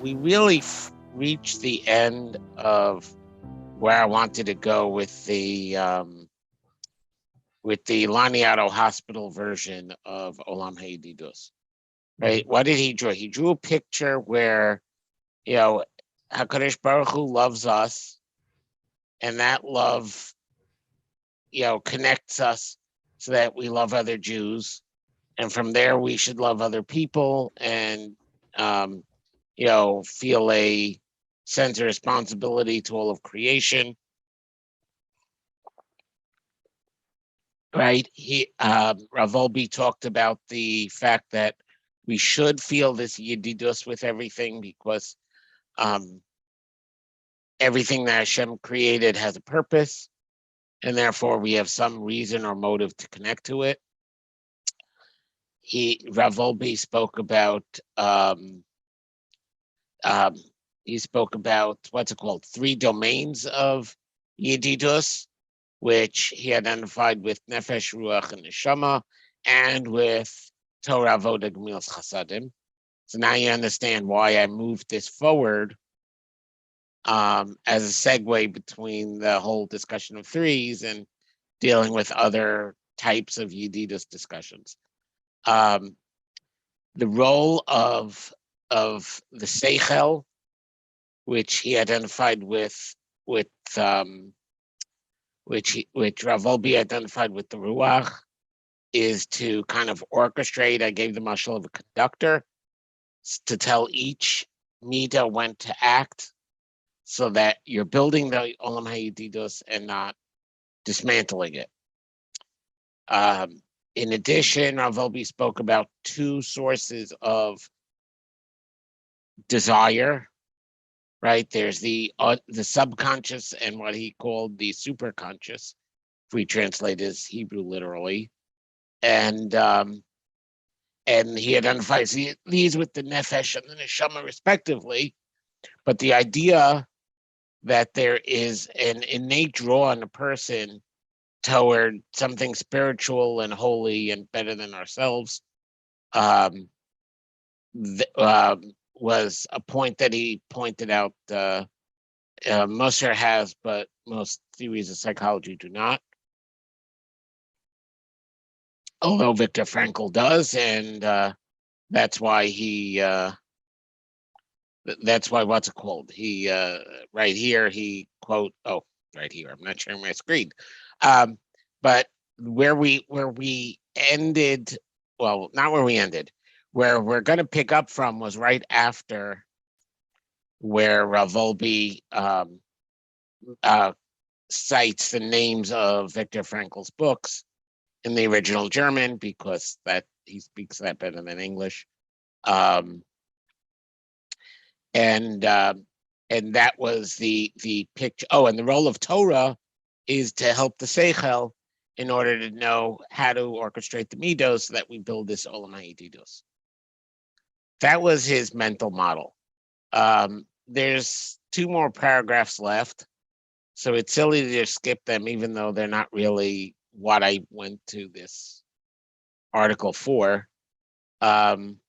we really reached the end of where I wanted to go with the Laniado Hospital version of Olam haYedidus. Right? What did he draw? He drew a picture where, HaKadosh Baruch Hu loves us, and that love, connects us so that we love other Jews, and from there we should love other people and feel a sense of responsibility to all of creation. Right? Rav Wolbe talked about the fact that we should feel this Yedidus with everything because everything that Hashem created has a purpose, and therefore we have some reason or motive to connect to it. Rav Wolbe spoke about what's it called? 3 domains of Yedidus, which he identified with Nefesh, Ruach, and Neshama, and with Torah, Avodah, Gemilas, Chasadim. So now you understand why I moved this forward as a segue between the whole discussion of threes and dealing with other types of Yedidus discussions. The role of the Seichel, which he identified with which Rav Wolbe identified with the Ruach, is to kind of orchestrate. I gave the mashal of a conductor to tell each Mida when to act, so that you're building the Olam haYedidus and not dismantling it. In addition, Rav Wolbe spoke about 2 sources of desire. Right, there's the subconscious and what he called the superconscious, if we translate his Hebrew literally, and he identifies these with the nefesh and the neshama respectively. But the idea that there is an innate draw in a person toward something spiritual and holy and better than ourselves was a point that he pointed out. Mosher has, but most theories of psychology do not. Although Viktor Frankl does, and that's why that's why what's it called? He right here he quote. Oh, right here. I'm not sharing my screen. But where we ended. Well, not where we ended. Where we're going to pick up from was right after where Rav Wolbe cites the names of Viktor Frankl's books in the original German, because that he speaks that better than English, and that was the picture. Oh, and the role of Torah is to help the Seichel in order to know how to orchestrate the Midos so that we build this Olam haYedidus. That was his mental model. There's 2 more paragraphs left, so it's silly to just skip them, even though they're not really what I went to this article for. So I'm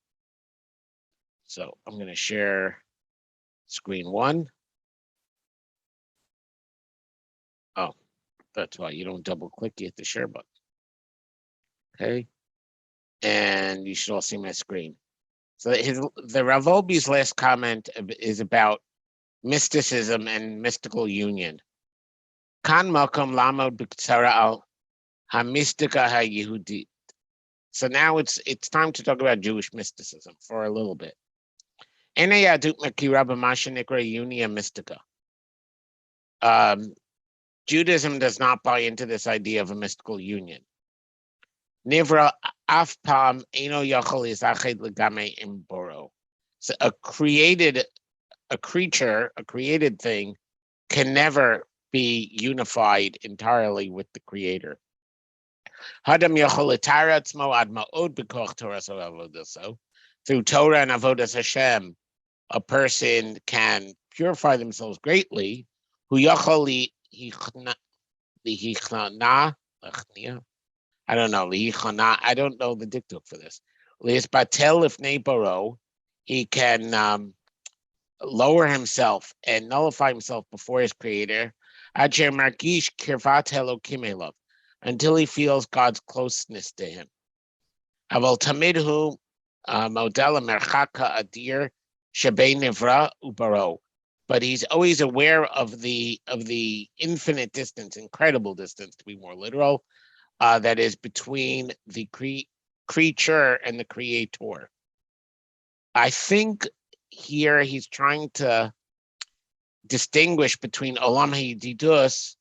going to share screen 1. Oh, that's why you don't double click, you hit the share button. Okay. And you should all see my screen. So the Rav Wolbe's last comment is about mysticism and mystical union. Kan makom lamod b'ktsara al hamystika haYehudit. So now it's time to talk about Jewish mysticism for a little bit. Ena yadut makira b'masha nikra unia mystica. Judaism does not buy into this idea of a mystical union. Nivra af pam eno yachol izachid legame imboro. So a created thing can never be unified entirely with the Creator. Hadam yachol etara atzmo ad ma'od b'koch Torah so avodaso. Through Torah and avodas Hashem, a person can purify themselves greatly. Hu yachol lihichna. I don't know. I don't know the diktuk for this. Liisbatel ifnei baro. He can lower himself and nullify himself before his creator, until he feels God's closeness to him. But he's always aware of the infinite distance, incredible distance, to be more literal, that is between the creature and the creator. I think here he's trying to distinguish between Olam haYedidus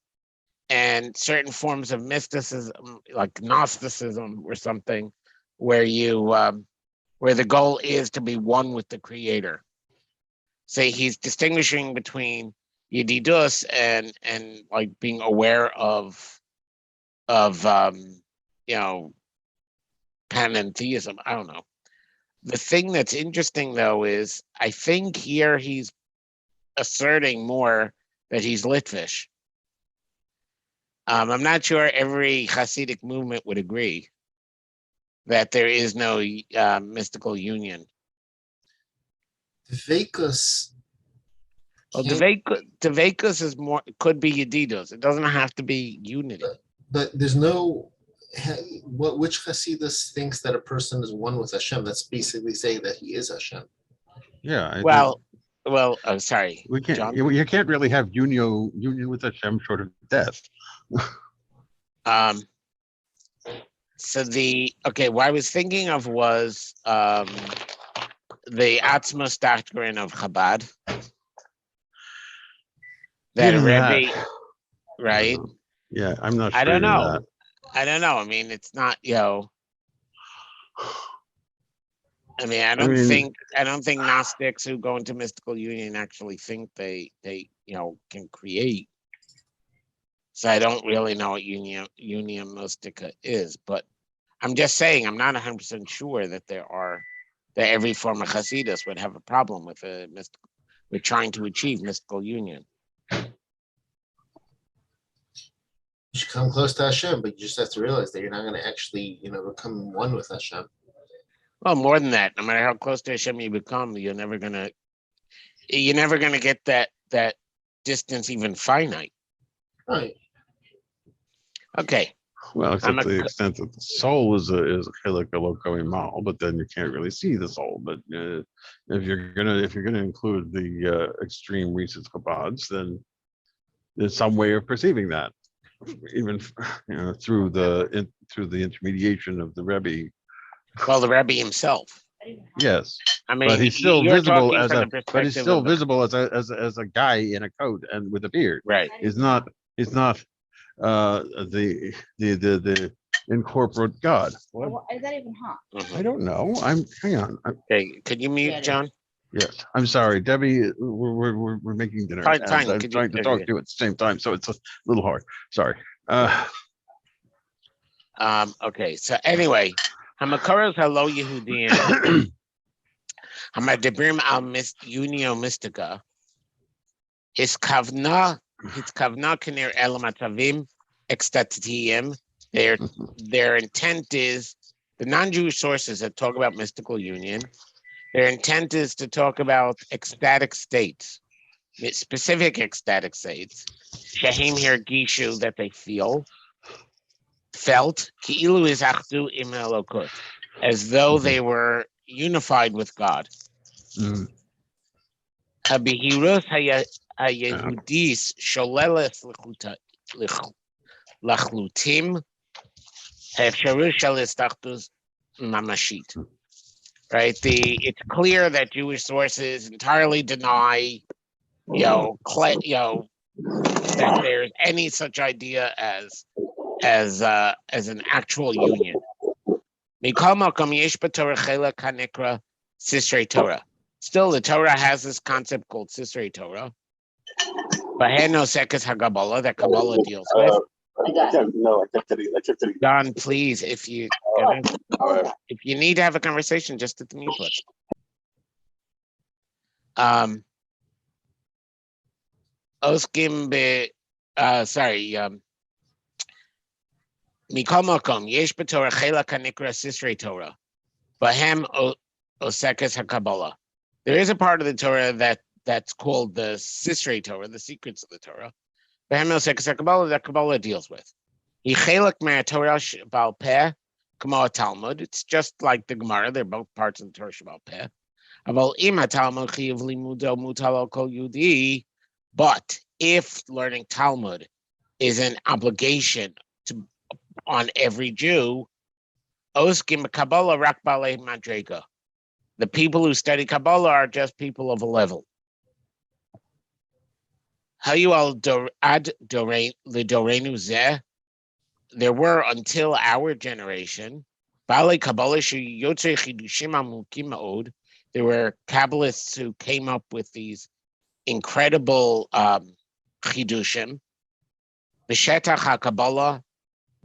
and certain forms of mysticism, like Gnosticism or something, where the goal is to be one with the creator. So he's distinguishing between Yedidus and like being aware of panentheism. I don't know. The thing that's interesting, though, is I think here he's asserting more that he's Litvish. I'm not sure every Hasidic movement would agree that there is no mystical union. Dveikus. Well, Dveikus is more, could be Yedidus. It doesn't have to be unity. But there's no, which Hasidus thinks that a person is one with Hashem? That's basically saying that he is Hashem. Yeah. Sorry. We can't. John? You can't really have union with Hashem short of death. What I was thinking of was the Atzmos doctrine of Chabad. That Rebbe, right? Yeah, I'm not sure. I don't know. I mean, it's not, I don't think Gnostics who go into mystical union actually think they can create. So I don't really know what union mystica is, but I'm just saying I'm not 100% sure that that every form of Hasidus would have a problem with with trying to achieve mystical union. You should come close to Hashem, but you just have to realize that you're not going to actually, become one with Hashem. Well, more than that, no matter how close to Hashem you become, you're never gonna get that distance even finite. Right. Okay. Well, except to the extent that the soul is a chelik eloko imal, but then you can't really see the soul. But if you're gonna include the extreme recent chabads, then there's some way of perceiving that, even through the intermediation of the Rebbe. Well, the Rebbe himself. Yes, I mean, but he's still visible as a guy in a coat and with a beard. Right. He's not the incorporate God. Well, is that even hot? I don't know. Hang on. Okay, could you mute, John? Yes, I'm sorry, Debbie. We're making dinner. Fine. I'm trying to talk to you at the same time, so it's a little hard. Sorry. Okay. So anyway, Hamakoros Halo Yehudim Hamadibrim al Unio Mystica. His kavna kinir elamatavim extatiyim. Their intent is the non-Jewish sources that talk about mystical union. Their intent is to talk about ecstatic states, specific ecstatic states. Shahim here gishu, that they felt ki'ilu izachdu im elokut, as though they were unified with God. Habihirus haYehudis sholeles lachlutim ha'efsharus shel istachtus mamashit. Right, it's clear that Jewish sources entirely deny, that there's any such idea as an actual union. Still, the Torah has this concept called Sisrei Torah. That Kabbalah deals with. Don, please, if you need to have a conversation, just at the mute button. Mikol Makom, Yesh B'Torah Chela Kanikra Sisrei Torah, Bahem Osekes HaKabbalah. There is a part of the Torah that that's called the Sisrei Torah, the secrets of the Torah. That Kabbalah deals with. Talmud. It's just like the Gemara. They're both parts of the Torah Shabbat Peh. But if learning Talmud is an obligation on every Jew, the people who study Kabbalah are just people of a level. There were until our generation, there were Kabbalists who came up with these incredible chidushim. B'shetach HaKabbalah,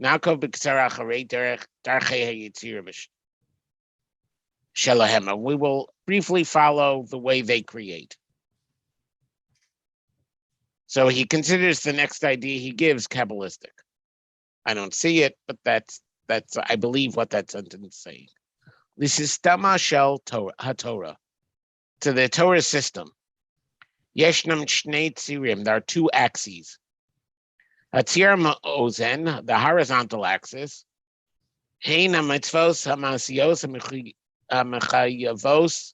Nakov b'ktsara acharei darchei haYetzira shelahem. We will briefly follow the way they create. So he considers the next idea he gives Kabbalistic. I don't see it, but that's I believe what that sentence is saying. This is Stama Shel HaTorah. To the Torah system. Yeshnam Shnei Tzirim. There are two axes. Hatzir Ozen, the horizontal axis. Hein HaMitzvos HaMasiyos HaMechayavos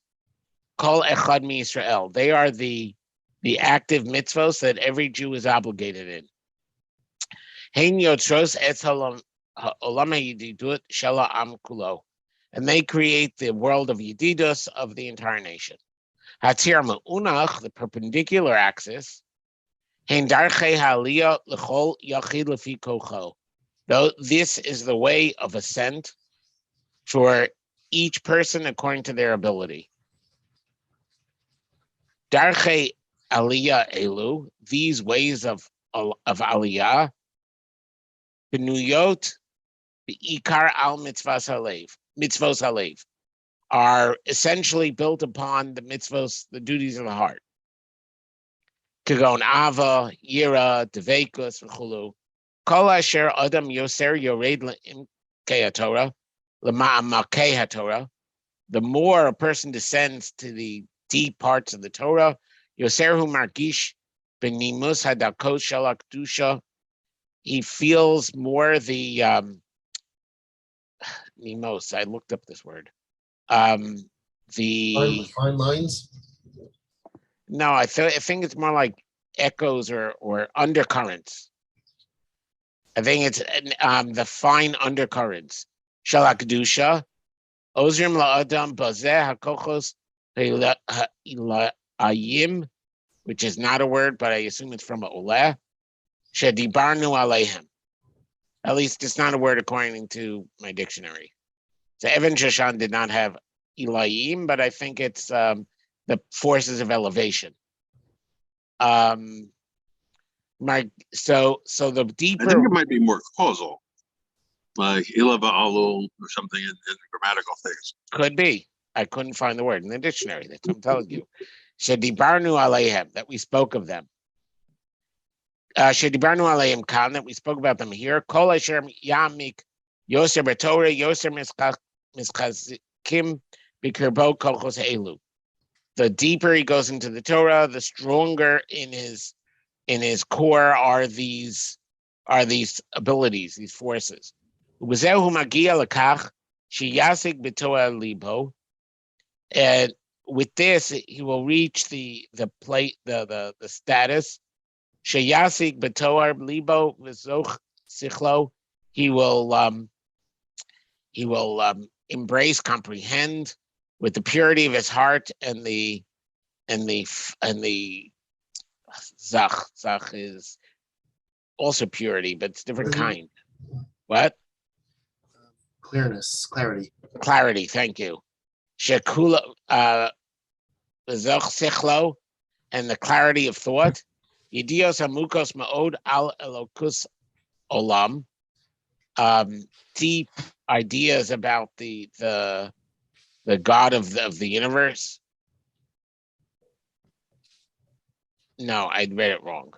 Kol Echad MiYisrael. They are the active mitzvos that every Jew is obligated in. Hein Yotzros Etz Olam haYedidus Shela Am Kulo. And they create the world of Yedidus of the entire nation. Hatzir Ma'unach, the perpendicular axis. Hein Darchei Ha'aliyah L'chol Yachid Lefi Kocho. This is the way of ascent for each person according to their ability. Darchei Aliyah Elu, these ways of Aliyah, Benuyot, Be'ikar al Mitzvos Halev, are essentially built upon the mitzvos, the duties of the heart. Kagon Ava, Yira, Devekus, V'chulu. Kol asher Adam Yoser Yored L'Imkei HaTorah, L'Ma'amakei HaTorah. The more a person descends to the deep parts of the Torah, Yoserhu Margish B'nimus Hadakot Shel HaKdusha. He feels more the nimos. I looked up this word. The fine lines. No, I think it's more like echoes or undercurrents. I think it's the fine undercurrents. Shel HaKdusha, Ozrim la'adam bazeh hakochos ha'ayim, which is not a word, but I assume it's from a oleh. Shedibarnu aleihem. At least it's not a word according to my dictionary. So Evan Shoshan did not have Elayim, but I think it's the forces of elevation. So the deeper. I think it might be more causal, like ilava alul or something in grammatical things. Could be. I couldn't find the word in the dictionary. That's what I'm telling you. Shedibarnu aleihem, that we spoke of them. Shedibarnu aleihem kan, that we spoke about them here. Kol asher yamik yoser b'torah yoser mischazkim b'kirbo kolchos elu. The deeper he goes into the Torah, the stronger in his core are these abilities, these forces. U'bezehu magia lekach sheyasik b'toah libo. And with this, he will reach the status. Sheyasik b'toah libo v'zoch sichlo. He will embrace, comprehend with the purity of his heart and the zach. Zach is also purity, but it's different kind. What? Clarity. Clarity. Thank you. Shekula zach sichlo, and the clarity of thought. Yedios hamukos ma'od al elokus olam. Deep ideas about the God of the universe. No, I read it wrong.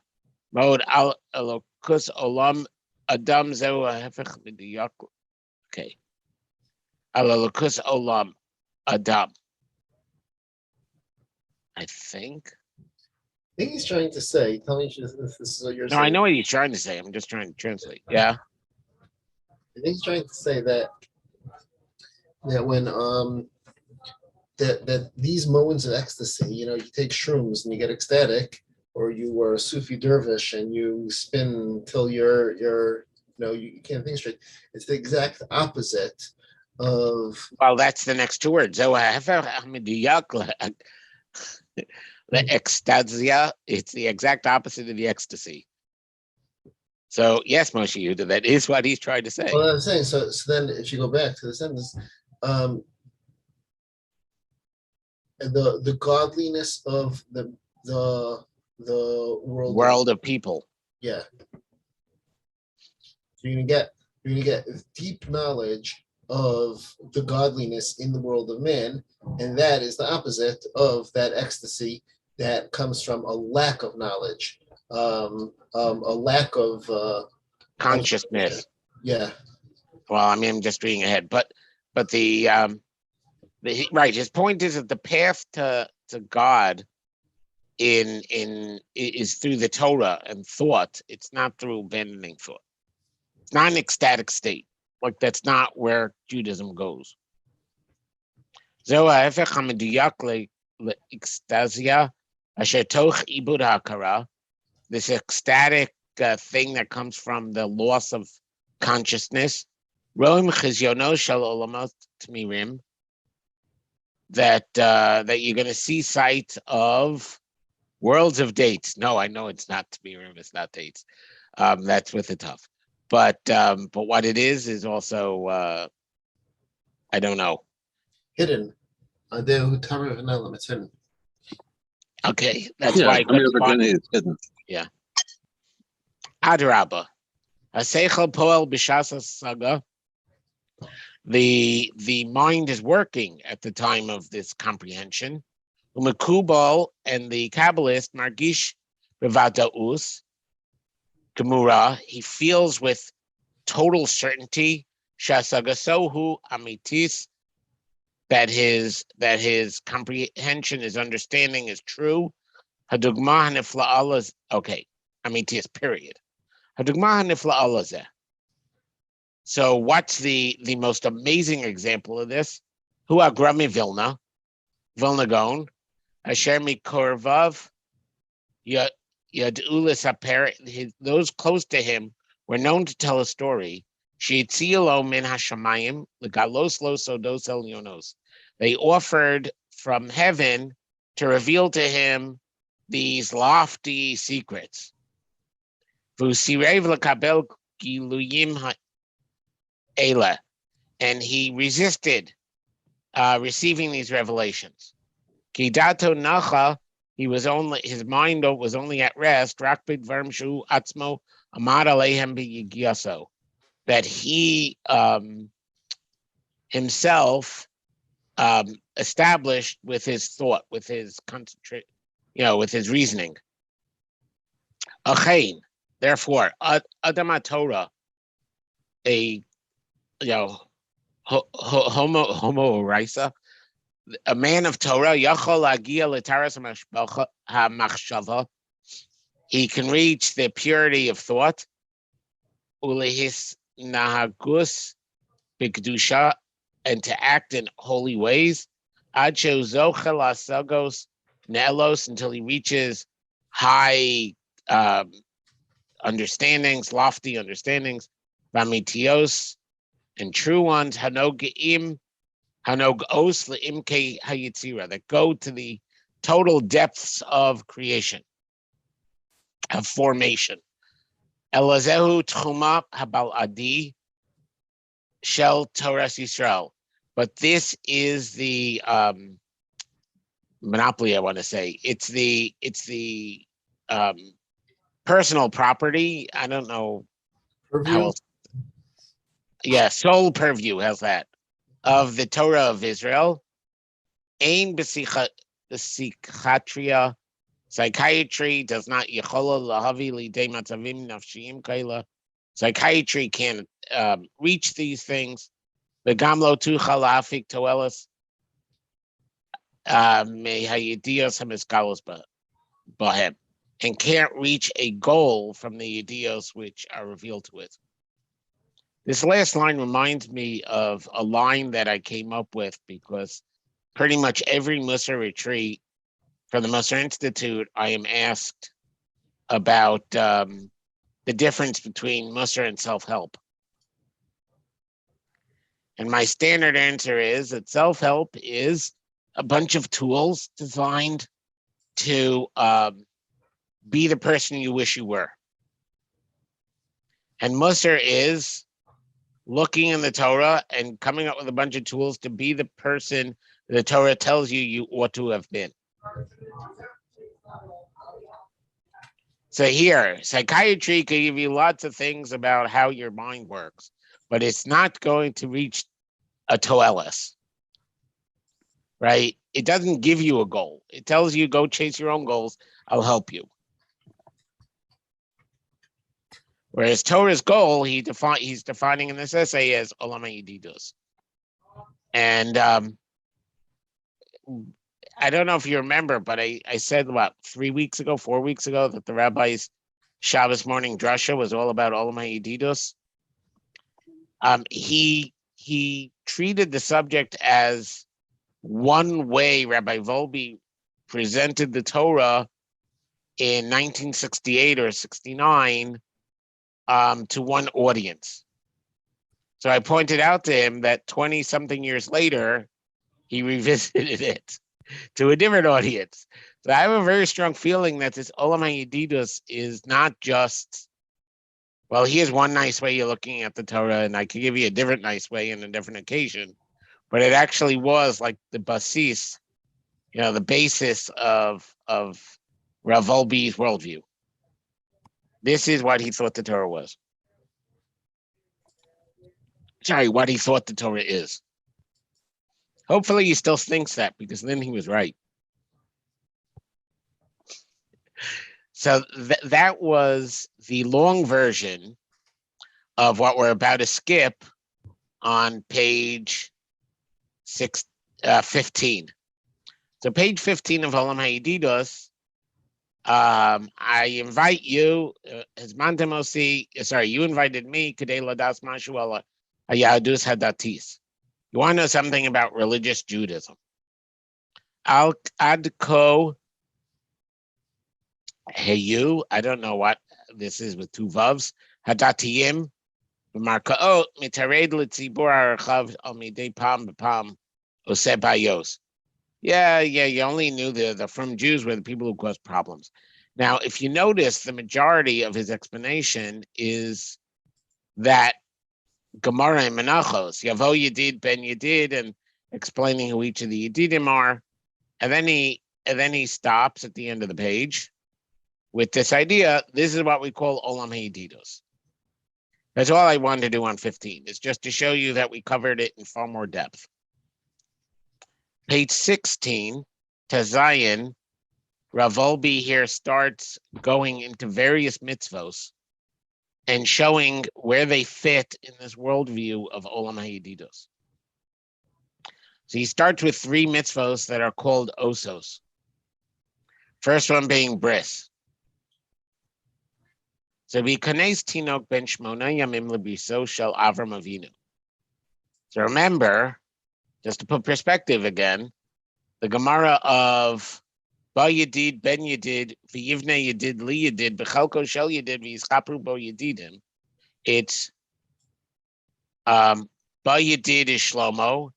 Mode al elokus olam adam zehu hafech b'diyak. Okay. Al elokus olam adam. I think. think he's trying to say, tell me if this is what you're No, saying. I know what he's trying to say. I'm just trying to translate. Yeah. I think he's trying to say that when that these moments of ecstasy, you take shrooms and you get ecstatic, or you were a Sufi dervish and you spin until you can't think straight. It's the exact opposite of Well, that's the next two words. The ecstasia, it's the exact opposite of the ecstasy. So yes, Moshe Yehuda, that is what he's trying to say. Well, I'm saying so then if you go back to the sentence, the godliness of the World of people. Yeah. So you're gonna get deep knowledge of the godliness in the world of man, and that is the opposite of that ecstasy that comes from a lack of knowledge, a lack of Consciousness. Yeah. Well, I mean, I'm just reading ahead, but the right. His point is that the path to God is through the Torah and thought. It's not through abandoning thought. It's not an ecstatic state. Like that's not where Judaism goes. This ecstatic thing that comes from the loss of consciousness. That you're going to see sight of worlds of dates. No, I know it's not Tmirim, it's not dates. That's with the tough. But what it is also I don't know. Hidden. It's hidden. Okay, that's why. It's hidden. Yeah. Adrabah. Haseichel poel b'shas saga. The mind is working at the time of this comprehension. Umekubal and the Kabbalist margish bevadaus gemura. He feels with total certainty shasagasohu amitis that his comprehension, his understanding is true. Hadugma hanifla'alaz. Okay, amitis. Period. Hadugma hanifla'alazeh. So what's the most amazing example of this? Hu agrami Vilna Gaon, Asher mikorvav yadulis aper. Those close to him were known to tell a story. Sheitzielo min hashamayim legalos lo sodos elyonos. They offered from heaven to reveal to him these lofty secrets. V'usirev lekabel giluyim Eila, and he resisted receiving these revelations. Kidato nacha, his mind was only at rest. Rakbid vermshu atzmo amad alehem b'yigiaso, that he himself established with his thought, with his with his reasoning. Achein, therefore, Adama Torah, a homo raisa, a man of Torah, yachol agia letaras hamachshava. He can reach the purity of thought. Ulehis nahagus b'kedusha, and to act in holy ways. Ad she'uzochel asagos ne'elos, until he reaches high understandings, lofty understandings. Vamitios, and true ones, hanog os leimke hayitzira, that go to the total depths of creation, of formation. Elazehu tchuma habal adi shel Toras Yisrael. But this is the monopoly, I want to say. It's the personal property. I don't know how else. Yeah, sole purview, how's that? Of the Torah of Israel. Ein b'psychiatria, psychiatry does not yechola lahavi lidei matzavim nafshiyim kaila. Psychiatry can't reach these things. V'gam lo tuchal la'afik toelas me haYedidus hamiskalos bahem. and can't reach a goal from the ideas which are revealed to it. This last line reminds me of a line that I came up with because pretty much every Mussar retreat from the Mussar Institute, I am asked about the difference between Mussar and self-help. And my standard answer is that self-help is a bunch of tools designed to be the person you wish you were. And Mussar is looking in the Torah and coming up with a bunch of tools to be the person the Torah tells you you ought to have been. So here, psychiatry can give you lots of things about how your mind works, but it's not going to reach a toelis, right? It doesn't give you a goal. It tells you go chase your own goals. I'll help you. Whereas Torah's goal, he's defining in this essay as Olam haYedidus. And I don't know if you remember, but I said, 4 weeks ago, that the rabbi's Shabbos morning drasha was all about Olam haYedidus. He treated the subject as one way Rabbi Wolbe presented the Torah in 1968 or 69 to one audience. So I pointed out to him that 20-something years later, he revisited it to a different audience. So I have a very strong feeling that this Olam haYedidus is not just, well, here's one nice way you're looking at the Torah, and I can give you a different nice way in a different occasion. But it actually was like the basis, the basis of Rav Wolbe's worldview. This is what he thought the Torah was. Sorry, what he thought the Torah is. Hopefully he still thinks that, because then he was right. So that was the long version of what we're about to skip on page 15. So page 15 of Olam haYedidus, I invite you, you invited me, Kedei Ladas Mashu ala haYedidus Hadatis. You want to know something about religious Judaism? Adko Heyu, I don't know what this is with two vavs. Hadatiyim, Markaot, Mitared Litzibur Arachav al Midei Pam B'Pam Ose Bayos. Yeah, you only knew the from Jews were the people who caused problems. Now, if you notice, the majority of his explanation is that Gemara and Menachos, Yavo Yedid, Ben Yedid, and explaining who each of the Yedidim are. And then he stops at the end of the page with this idea. This is what we call Olam haYedidus. That's all I wanted to do on 15. It's just to show you that we covered it in far more depth. Page 16, Tazayin, Rav Wolbe here starts going into various mitzvos and showing where they fit in this worldview of Olam haYedidus. So he starts with 3 mitzvos that are called osos. First one being bris. So v'kanes tinok ben shmona yamim lebriso shel Avram Avinu. So remember, just to put perspective again, the Gemara of Ba Yedid, Ben Yedid, V'yivne Yedid, Li Yedid, B'chalko Shel Yedid, V'yizchapru Bo Yedidim. It's Ba Yedid is Shlomo,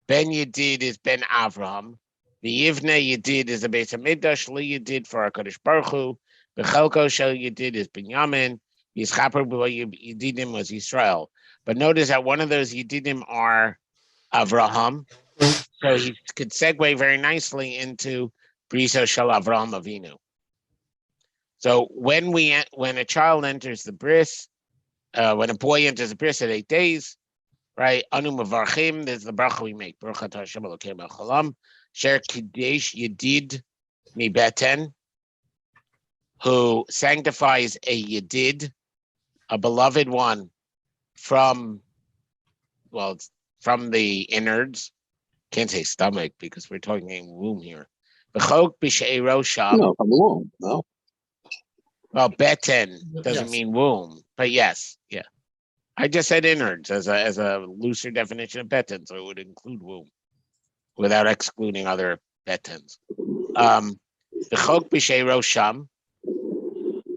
Ben Yedid is Ben Avraham, V'yivne Yedid is the Beis HaMikdash, Li Yedid for HaKadosh Baruch Hu, B'chalko Shel Yedid is Binyamin, V'yizchapru Bo Yedidim was Israel. But notice that one of those Yedidim are Avraham, so he could segue very nicely into Briso Shel Avraham Avinu. So when a child enters the bris, when a boy enters the bris at 8 days, right? Anu Mavarchim, there's the bracha we make. Baruch atah Hashem Elokeinu melech haolam, Sher Kidesh Yedid Mi Beten, who sanctifies a Yedid, a beloved one from the innards. Can't say stomach because we're talking womb here. No, from the womb. No. Well, beten doesn't Yes. mean womb, but yes, yeah. I just said innards as a looser definition of beten, so it would include womb without excluding other betens. The chok b'shei rosham,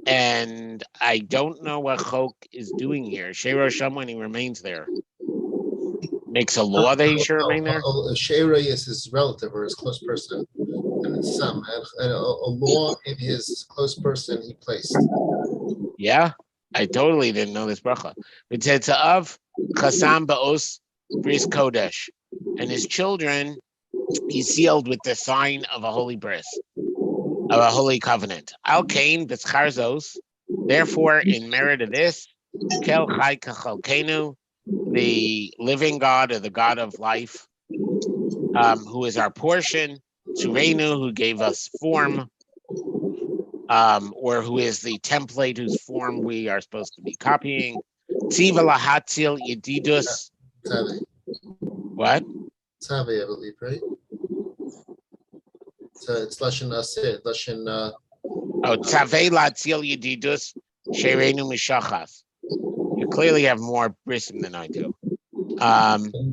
and I don't know what chok is doing here. Shei rosham, when he remains there, makes a law that he should remain there. Sheira is his relative or his close person, and it's some and a law in his close person he placed. Yeah, I totally didn't know this bracha. It said to of chasam ba'os bris kodesh, and his children he sealed with the sign of a holy bris, of a holy covenant. Al kain b'scharzos. Therefore, in merit of this, kel chai kachalkenu, the living God or the God of life, who is our portion, Surenu, who gave us form, or who is the template whose form we are supposed to be copying. Tziva lahatzil yedidus. Tave. What? Tave, I believe, right? So it's Lashon Asir, Lashon. Oh, tzavei latzil yedidus shereinu mishachas. You clearly have more brisim than I do.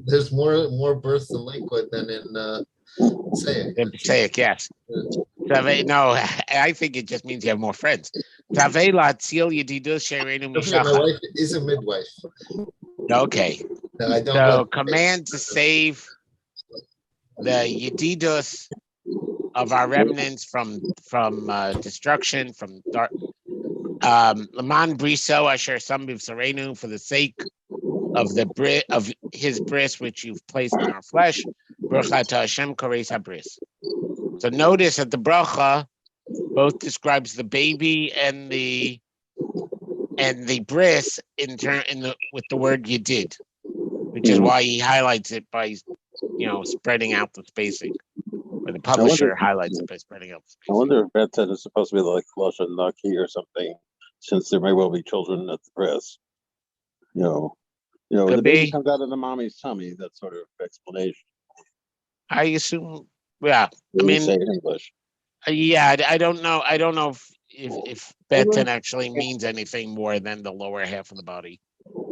There's more births in Lakewood than in Sayek, yes. No, I think it just means you have more friends. Tavei latzil yedidus shereinu Don't forget, my mishachas. wife is a midwife. Okay. No, I don't So know. command to save the yedidus of our remnants from destruction, from dark. Laman briso asher sam b'v'sarenu, for the sake of of his bris which you've placed in our flesh. Bracha to Hashem kares habris. So notice that the bracha both describes the baby and the bris with the word yedid, which is why he highlights it by spreading out the spacing. Or the publisher highlights it by spreading out the spacing. I wonder if beten is supposed to be like Lashon Naki or something, since there may well be children at the breast. The baby comes out of the mommy's tummy. That sort of explanation. I assume, yeah. I mean, say it in English. Yeah, I don't know. I don't know if beten actually means anything more than the lower half of the body.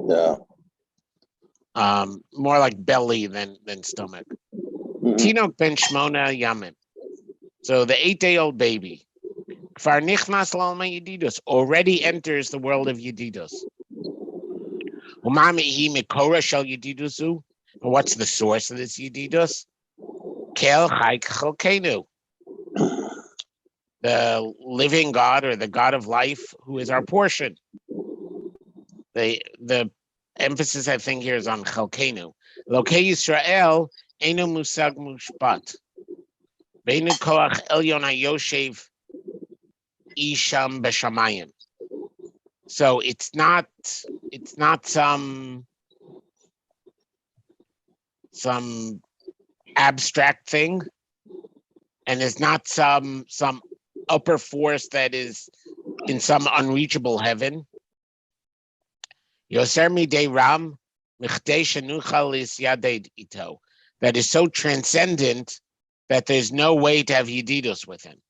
Yeah. More like belly than stomach. Tinok ben Shmona Yamin. So the 8-day-old baby, Kfar nichnas l'alma yedidus, already enters the world of yedidus. Umami mikora shel yedidusu. And what's the source of this yedidus? Kel chai chalkenu, the living God or the God of life, who is our portion. The emphasis I think here is on chalkenu. Lokei Yisrael eno musag mushpat. Beinu koach elyon hayoshev isham b'shamayim. So it's not some abstract thing, and it's not some upper force that is in some unreachable heaven. Yoser midei ram michdei shenuchal lisyaded ito, that is so transcendent that there's no way to have yedidus with him.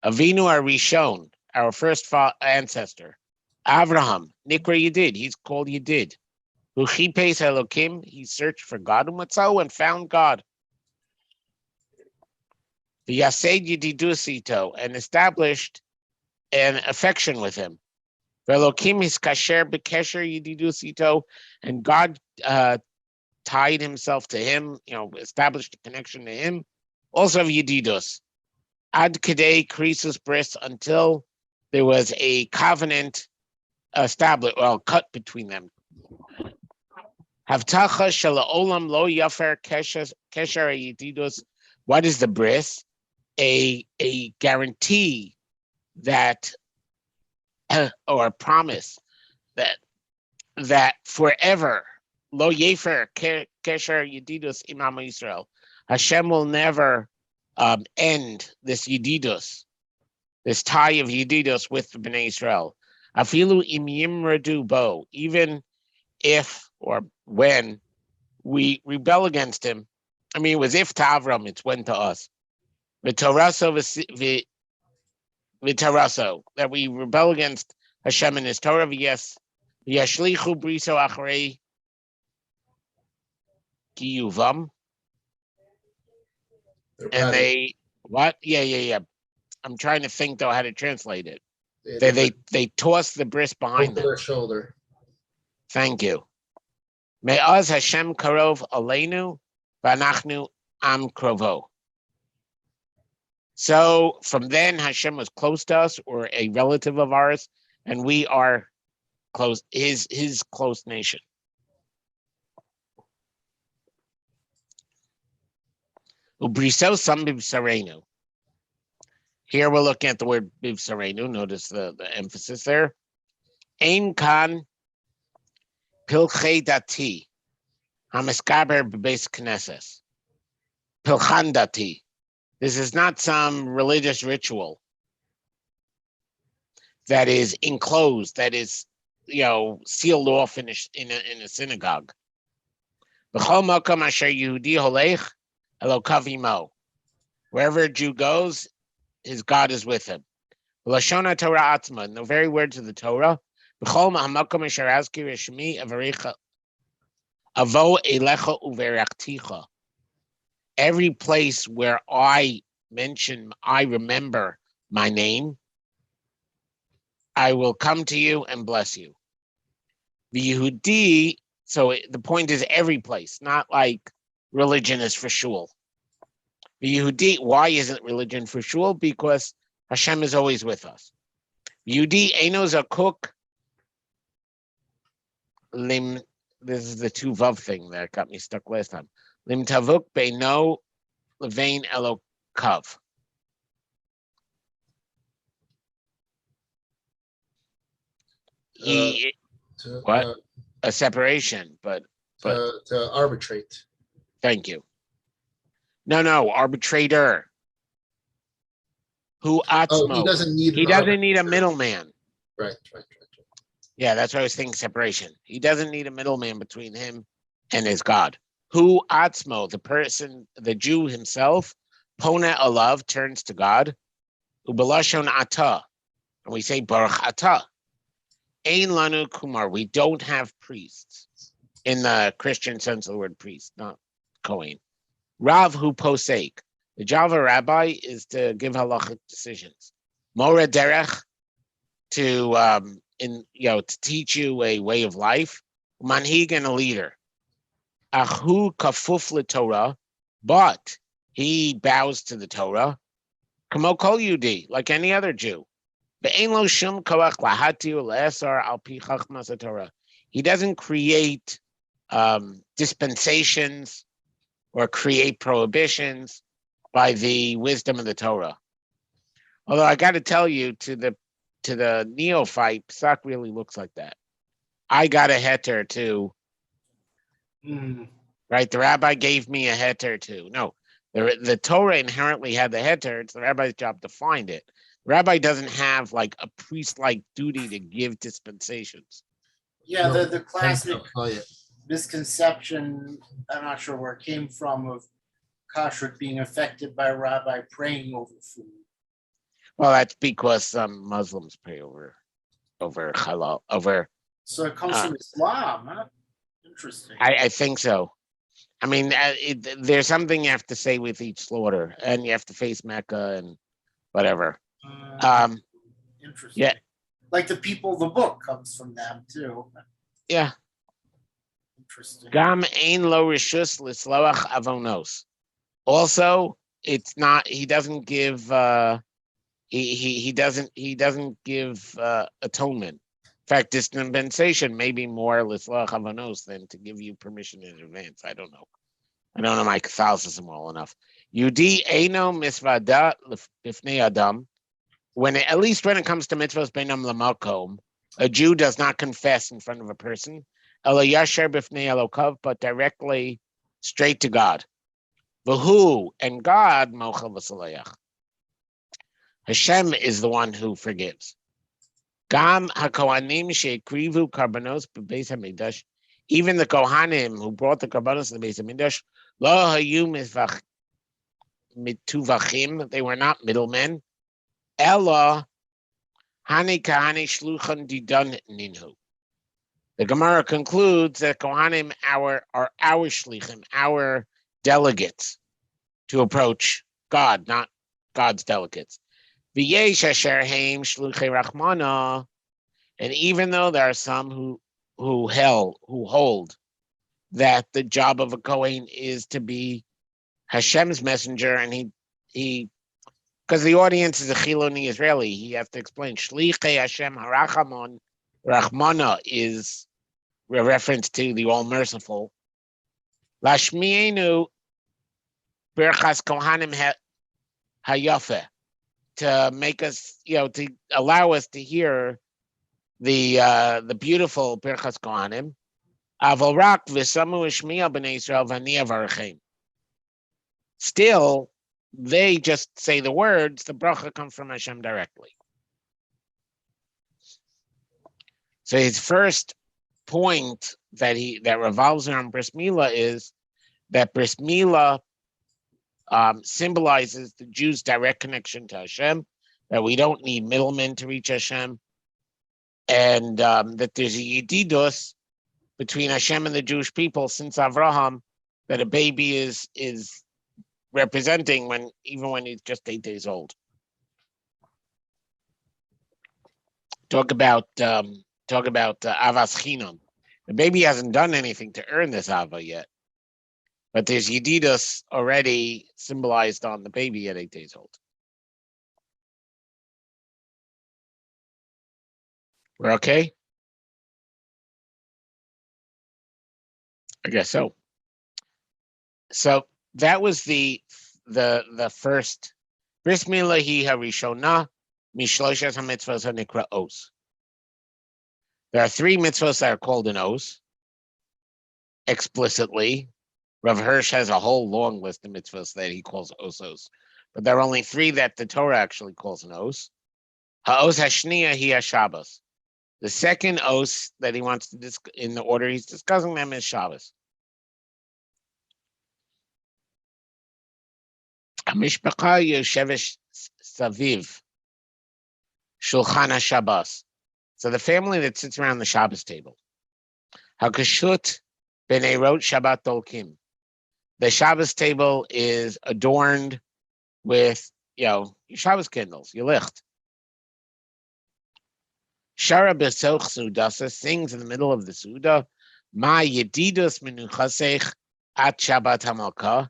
Avinu Arishon, our first ancestor, Avraham, Nikra Yedid, he's called Yedid. Uchipes Elokim, he searched for God, Umatzau, and found God. The Yased Yedidus ito, and established an affection with him. Velokim is kasher bekesher Yedidus ito, and God tied himself to him, established a connection to him, also of Yedidus. Ad Kedei Krisus Bris, until there was a covenant established, cut between them. Havtacha shel Olam lo yafer kesher Yedidus. What is the bris? A guarantee that, or a promise that forever lo yafer kesher Yedidus imam Yisrael. Hashem will never end this Yedidus, this tie of Yedidus with the Bnei Israel. Afilu im yimradu bo, even if or when we rebel against him. I mean, it was if to Avram, it's when to us. v'taraso, that we rebel against Hashem and His Torah. Yes, v'yashlichu briso achrei kiyuvam, and they what? Yeah. I'm trying to think though how to translate it. They toss the bris behind them. Over their shoulder. Thank you. Me'az Hashem karov aleinu v'anachnu am krovo. So from then Hashem was close to us, or a relative of ours, and we are close, his close nation. Ubriso sam bivsarenu. Here we're looking at the word bivsarenu. Notice the emphasis there. Ein kan pilchei dati hamiskaber b'beis knesses. Pilchan dati. This is not some religious ritual that is enclosed, that is, sealed off in a synagogue. B'chol makom asher Yehudi holech elokav imo. Wherever a Jew goes, his God is with him. Lashon Torah atzma, in the very words of the Torah, b'chol makom asher azkir shmi avarecha avo elecha uverachticha. Every place where I remember my name, I will come to you and bless you. The Yehudi, so the point is every place, not like religion is for shul. The Yehudi, why isn't religion for shul? Because Hashem is always with us. Yehudi eino zakuk lim. This is the two vav thing that got me stuck last time. Lim tavuk beino levain elokav. A separation, but to arbitrate. Thank you. No, arbitrator. Who atzmo? He doesn't need. He doesn't need a middleman. Right. Yeah, that's why I was thinking separation. He doesn't need a middleman between him and his God. Who atzmo, the person, the Jew himself, pona alav, turns to God. Ubelashon ata, and we say baruch ata. Ein lanu kumar, we don't have priests in the Christian sense of the word priest, not Kohen. Rav hu posek, the job of a rabbi is to give halachic decisions. Mora derech, to teach you a way of life. Manhig, and a leader. Ahu kafuf Torah, but he bows to the Torah. Kamo kol Yehudi, like any other Jew. Be'ein lo shum koach lahati u'le'esar al pi chachmas haTorah. He doesn't create dispensations or create prohibitions by the wisdom of the Torah. Although I got to tell you, to the neophyte, Psak really looks like that. I got a heter too. Right, the rabbi gave me a heter too. No, the Torah inherently had the heter. It's the rabbi's job to find it. The rabbi doesn't have like a priest-like duty to give dispensations. Yeah, the classic misconception, I'm not sure where it came from, of kashrut being affected by a rabbi praying over food. Well, that's because some Muslims pray over halal, over. So it comes from Islam, huh? Interesting. I think so. I mean, there's something you have to say with each slaughter, and you have to face Mecca and whatever. Interesting. Yeah. Like the book comes from them too. Yeah. Interesting. Gam ein lo rishus lisloach avonos. Also, it's not. He doesn't give. He doesn't give atonement. In fact, dispensation may be more lisloach avonos than to give you permission in advance. I don't know my Catholicism well enough. Yudi eino misvada lifnei adam. At least when it comes to mitzvos beinam lamakom, a Jew does not confess in front of a person. Elo yasher b'fnei elokav, but directly straight to God. V'hu, and God mochel v'salayach. Hashem is the one who forgives. Gam hakohanim she'ekrivu karbanos b'beis hamikdash. Even the kohanim who brought the karbanos to the beis hamikdash, lo hayu mituvachim. They were not middlemen. Ella hani kahani shluchan didon ninhu. The Gemara concludes that Kohanim are our shlichim, our delegates to approach God, not God's delegates. V'yesh asher heim shluchei rachmana, and even though there are some who hold that the job of a Kohen is to be Hashem's messenger, and he because the audience is a Chiloni Israeli, he has to explain Shlichei Hashem Harachamon. Rachmana is a reference to the All Merciful. Lashmienu Birchas Kohanim Hayafe, to make us, to allow us to hear the beautiful Birchas Kohanim. Aval rak v'samu ishmiya b'nei Yisrael v'ani avarchem. Still, they just say the words. The bracha comes from Hashem directly. So his first point that revolves around Bris Milah is that Bris Milah symbolizes the Jews' direct connection to Hashem, that we don't need middlemen to reach Hashem, and that there's a Yedidus between Hashem and the Jewish people since Avraham, that a baby is representing even when he's just 8 days old. Talk about Avas Chinam. The baby hasn't done anything to earn this Ava yet, but there's Yedidus already symbolized on the baby at 8 days old. We're okay? I guess so. So that was the first Bris Milah hi harishona mishloshes hamitzvos hanikra os. There are 3 mitzvos that are called an os explicitly. Rav Hirsch has a whole long list of mitzvos that he calls osos, but there are only 3 that the Torah actually calls an os. Ha'os hashniya hi Shabbos. The second os that he wants to in the order he's discussing them is Shabbos. Hamishpacha yoshevesh saviv shulchan haShabbos. So the family that sits around the Shabbos table. Hakashut b'neirot Shabbat dolkim. The Shabbos table is adorned with, your Shabbos candles, your licht. Shara b'soch sudasa sings in the middle of the Suda, Ma yedidus menuchasech at Shabbat hamalka.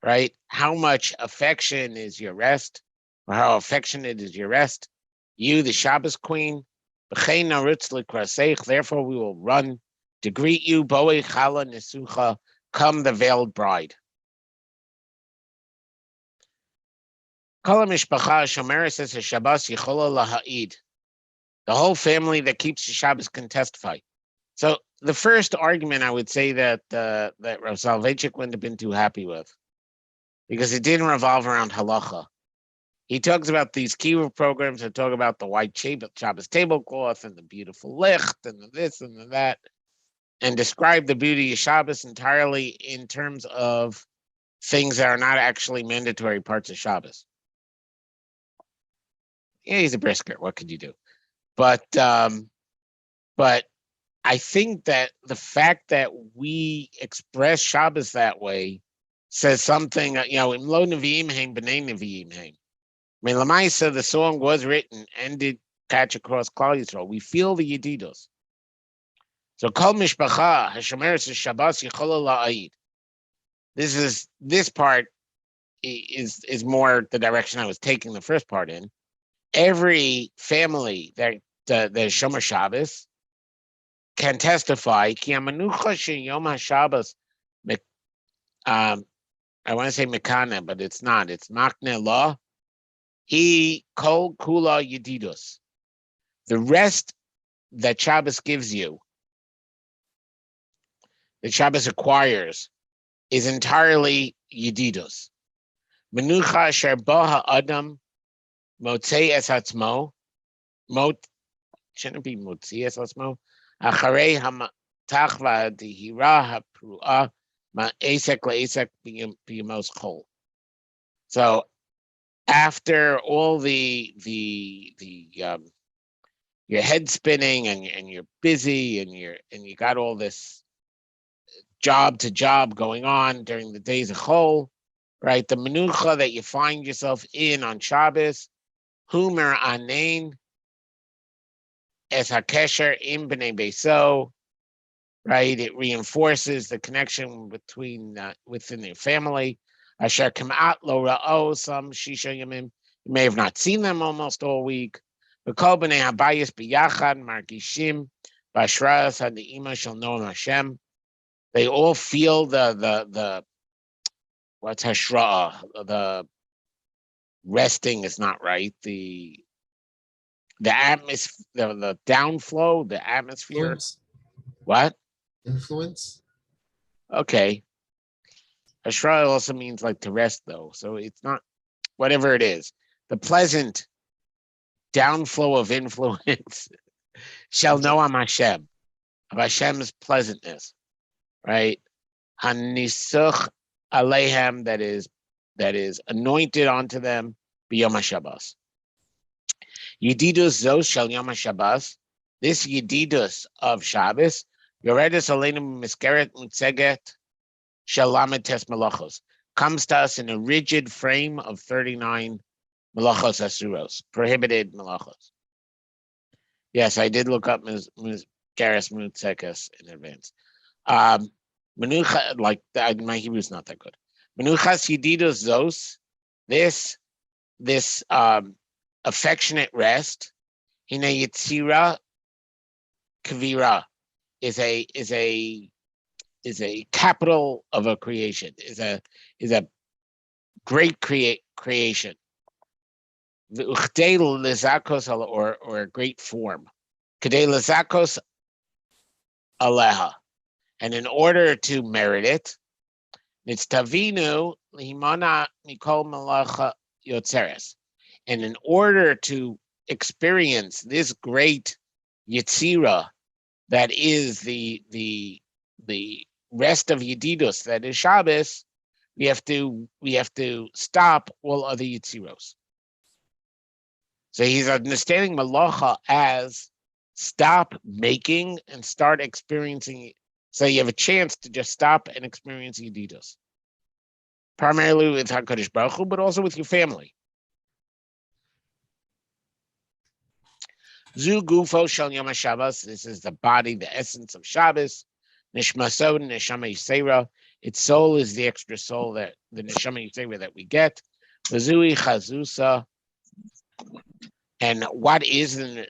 Right? How much affection is your rest, or how affectionate is your rest? You, the Shabbos queen, therefore we will run to greet you, Boe Chala Nesucha, come the veiled bride. Kala Mishpacha Shomer says Shabbos Yichola Laha'id. The whole family that keeps the Shabbos can testify. So the first argument I would say that Rav Soloveitchik wouldn't have been too happy with, because it didn't revolve around halacha. He talks about these kiruv programs that talk about the white Shabbos tablecloth and the beautiful licht and the this and the that, and describe the beauty of Shabbos entirely in terms of things that are not actually mandatory parts of Shabbos. Yeah, he's a brisker. What could you do? But I think that the fact that we express Shabbos that way says something. In Lo Nevi'im Heim B'nei Nevi'im Heim. I mean, Lamaisa, the song was written and did catch across Klal Yisrael. We feel the Yedidus. So Kol Mishpacha Hashomeres Shabbos Yichola La'id. This part is more the direction I was taking the first part in. Every family that Shomer Shabbos can testify Ki Amanucha Sheyom HaShabbos. I want to say Mekana, but it's not. It's Makne Law. He Kol Kula Yedidus. The rest that Shabbos gives you, that Shabbos acquires, is entirely Yedidus. Menucha Asher Ba Ha'adam Motzei Es Hatzmo. Shouldn't it be Motzei Es Hatzmo? Acharei HaMatach VaDihira HaPru'a Ma'esek LaEsek B'Yemos Chol. So after all your head spinning and you're busy and you got all this job to job going on during the days of Chol, right? The menucha that you find yourself in on Shabbos, Humer Anein, Es HaKesher Im B'nei Beiso, right? It reinforces the connection between within your family. Asher Kamat Lo Ra'o, some Shisha Yamim, you may have not seen them almost all week. V'kol B'nei Habayis B'yachad Margishim B'ashras HaDe'ima Shel Noam Hashem. They all feel the what's Hashra, the resting is not right. The atmosphere, the downflow, the atmosphere. Influence. What? Influence. Okay. Hashra also means like to rest, though. So it's not whatever it is. The pleasant downflow of influence shall know on Hashem, of Hashem's pleasantness, right? Hanisuch Alehem, that is anointed onto them, b'yom HaShabbos. Yedidus zos shel Yom HaShabbos, this Yedidus of Shabbos, Yoredus Aleinu Miskeret Mutzeget shel Lamed Tes Malachos, comes to us in a rigid frame of 39 Malachos Asuros, prohibited Malachos. Yes, I did look up Miskaret Mutzeges in advance. Menucha, like my Hebrew is not that good. Menuchas Yedidus zos, this affectionate rest, Hine Yitzira Kavira, is a capital of a creation, is a great creation. V'uchdei lezakos, or a great form. Kadei lezakos aleha, and in order to merit it, nitztavinu lihimana mikol malacha yotzeres, and in order to experience this great Yetzira that is the rest of Yedidus, that is Shabbos, we have to stop all other Yetziros. So he's understanding Malacha as stop making and start experiencing. So you have a chance to just stop and experience Yedidus, primarily with HaKadosh Baruch Hu, but also with your family. Zu gufo shel Yom HaShabbos, this is the body, the essence of Shabbos. Nishmaso neshama yisera, its soul is the extra soul, that the neshama yisera that we get. V'zui chazusa, and what is the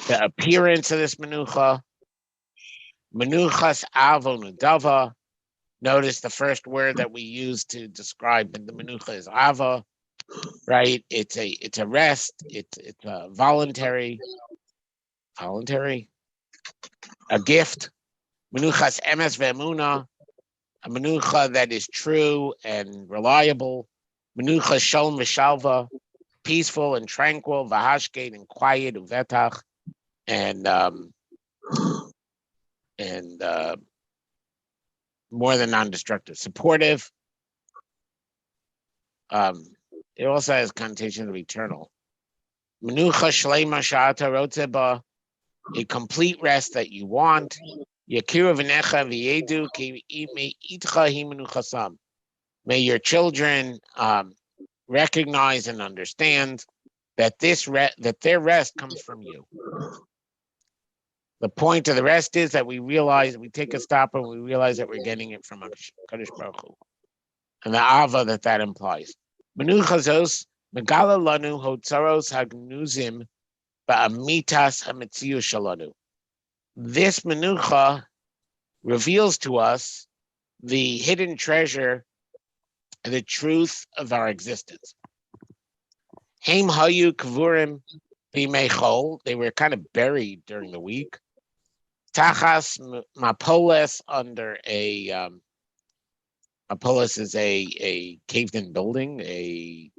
appearance of this menucha? Menuchas avo nudava. Notice the first word that we use to describe the menucha is ava. Right, it's a rest. It's a voluntary, a gift. Menuchas emes ve'emuna, a menucha that is true and reliable. Menucha shalom v'shalva, peaceful and tranquil. V'hashket, and quiet. Uvetach, and more than non-destructive, supportive. It also has connotation of eternal. Menucha shleima sha'ata rotze ba, a complete rest that you want. Yakiru v'necha v'yedu ki itcha hi menuchasam. May your children recognize and understand that that their rest comes from you. The point of the rest is that we take a stop and we realize that we're getting it from HaKadosh Baruch Hu, and the ava that implies. Menuchazos megala lanu hotzaros hagnuzim ba'amitas hametziu shalanu. This menucha reveals to us the hidden treasure, the truth of our existence. Haim hayu kvurim b'mei chol, they were kind of buried during the week. Tachas mapoles, under a Mapolis is a caved-in building, a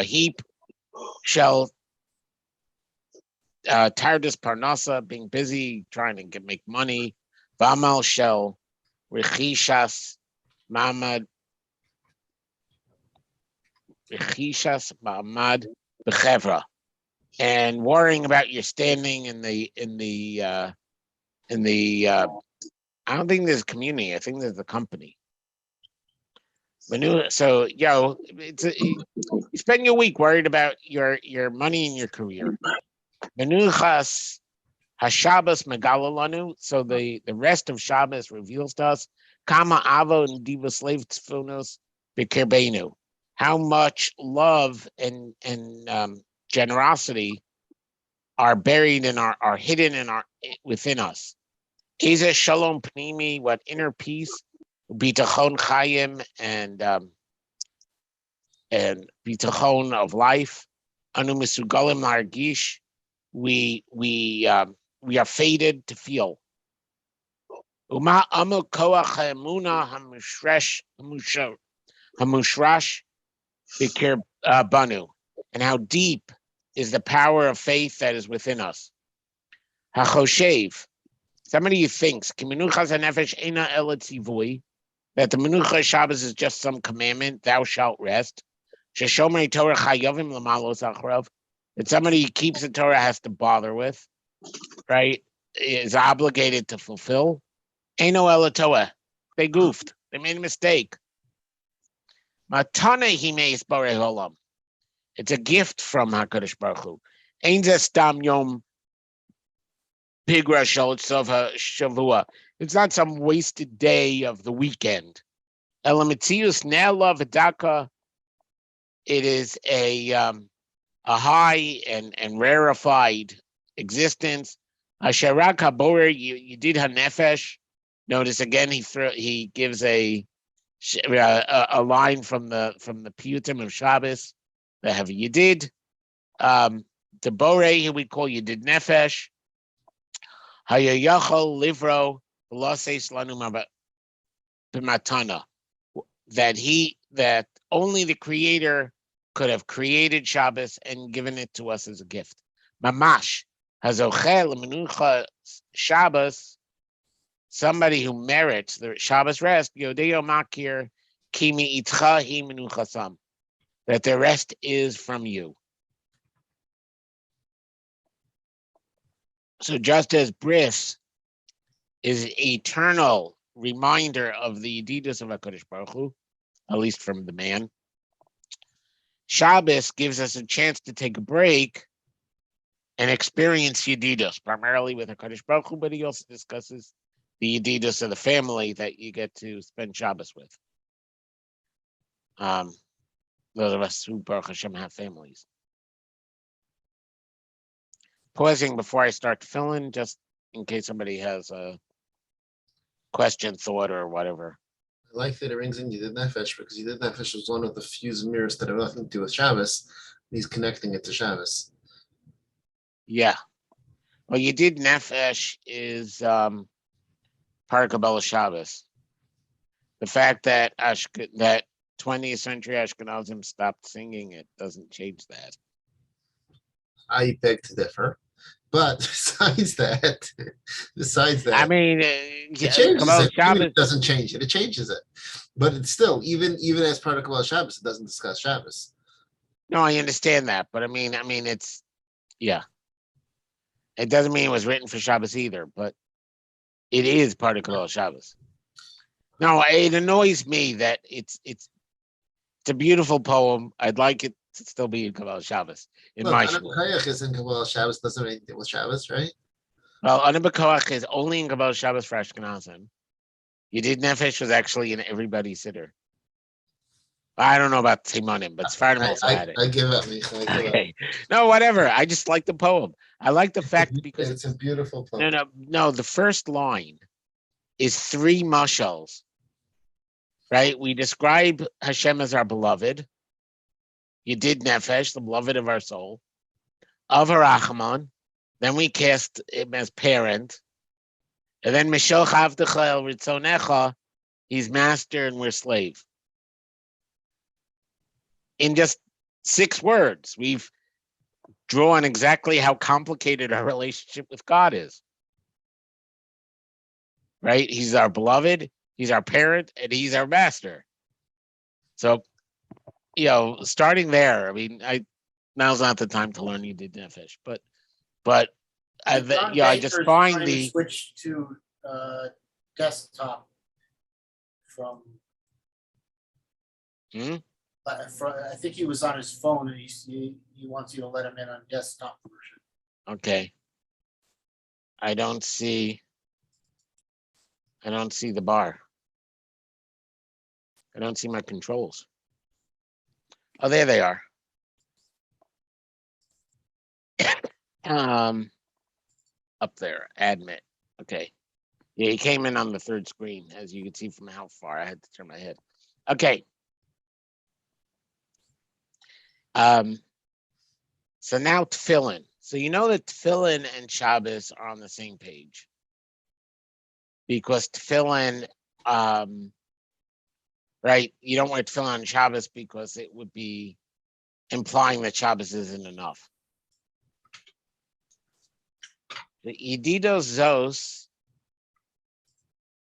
heap. Shel Tardis Parnasa, being busy trying to make money. Vamal shel Richishas Mamad v'chishas ma'amad b'chevra, and worrying about your standing in the I don't think there's community. I think there's the company. So you spend your week worried about your money and your career. Menuchas Hashabbos megalalanu. So the rest of Shabbos reveals to us kama avo and diva slave tfunos b'kirbenu. How much love and generosity are buried in are hidden within us. Iza shalom pnimi, what inner peace, bitachon chayim, and bitachon of life. Anu misugalim largish, we are fated to feel. Uma amu koach haemuna hamushrash bikir banu, and how deep is the power of faith that is within us. Hachoshev. Somebody who thinks that the Menucha Shabbos is just some commandment, thou shalt rest. That somebody who keeps the Torah has to bother with, right? Is obligated to fulfill. Eino elatoa. They goofed. They made a mistake. Matana himeis borei olam. It's a gift from HaKadosh Baruch Hu. Ein ze stam yom Pigra Shavua. It's not some wasted day of the weekend. Elamitius Nela Vidaka. It is a high and rarefied existence. Asherak Habor, you did Hanefesh. Notice again he gives a line from the Piyutim of Shabbos that have Yedid. The Bore here we call Yedid Nefesh. Hayayachol livro v'laseis lanu b'matana, that only the Creator could have created Shabbos and given it to us as a gift. Mamash hazochel menucha Shabbos, somebody who merits the Shabbos rest. Yodeo makir kimi itcha hi menuchasam, that the rest is from you. So just as bris is eternal reminder of the haYedidus of HaKadosh Baruch Hu, at least from the man, Shabbos gives us a chance to take a break and experience haYedidus, primarily with HaKadosh Baruch Hu, but he also discusses the haYedidus of the family that you get to spend Shabbos with. Those of us who, Baruch Hashem, have families. Pausing before I start to fill in, just in case somebody has a question, thought, or whatever. I like that it rings in Yedid Nefesh, because Yedid Nefesh was one of the few mirrors that have nothing to do with Shabbos. He's connecting it to Shabbos. Yeah. Well, Yedid Nefesh is part of Kabbalah Shabbos. The fact that that 20th century Ashkenazim stopped singing it doesn't change that. I beg to differ. But besides that, I mean, it changes Kabbalah it. Shabbos, Even it doesn't change it. It changes it. But it's still, even as part of Kabbalah Shabbos, it doesn't discuss Shabbos. No, I understand that, but I mean, it's, yeah. It doesn't mean it was written for Shabbos either, but it is part of Kabbalah Shabbos. No, it annoys me that it's a beautiful poem. I'd like it to still be in Kabbalah Shabbos. My Anabakayach is in Kabbalah Shabbos, doesn't have anything with Shabbos, right? Well, Anabakayach is only in Kabbalah Shabbos for Ashkenazim. Yedid Nefesh was actually in everybody's sitter. I don't know about Timonim, but Sfardim also had it. I give up, Micha. I give up. No, whatever. I just like the poem. I like the fact because it's a beautiful poem. No. The first line is 3 mashals. Right? We describe Hashem as our beloved. Yedid Nefesh, the beloved of our soul. Av HaRachman. Then we cast him as parent. And then Mishal Chavdecha El Ritzonecha, he's master and we're slave. In just 6 words, we've drawn exactly how complicated our relationship with God is. Right? He's our beloved, he's our parent, and he's our master. So starting there. I mean, now's not the time to learn you did Nefesh, but I just Baker's find trying to the switch to desktop from. I think he was on his phone, and he wants you to let him in on desktop version. okay. I don't see the bar. I don't see my controls. Oh, there they are. Up there, admit. Okay. Yeah, he came in on the third screen, as you can see from how far I had to turn my head. Okay. So now tefillin. So you know that tefillin and Shabbos are on the same page. Because tefillin, right, you don't wear tefillin on Shabbos because it would be implying that Shabbos isn't enough. The Yedidos Zos,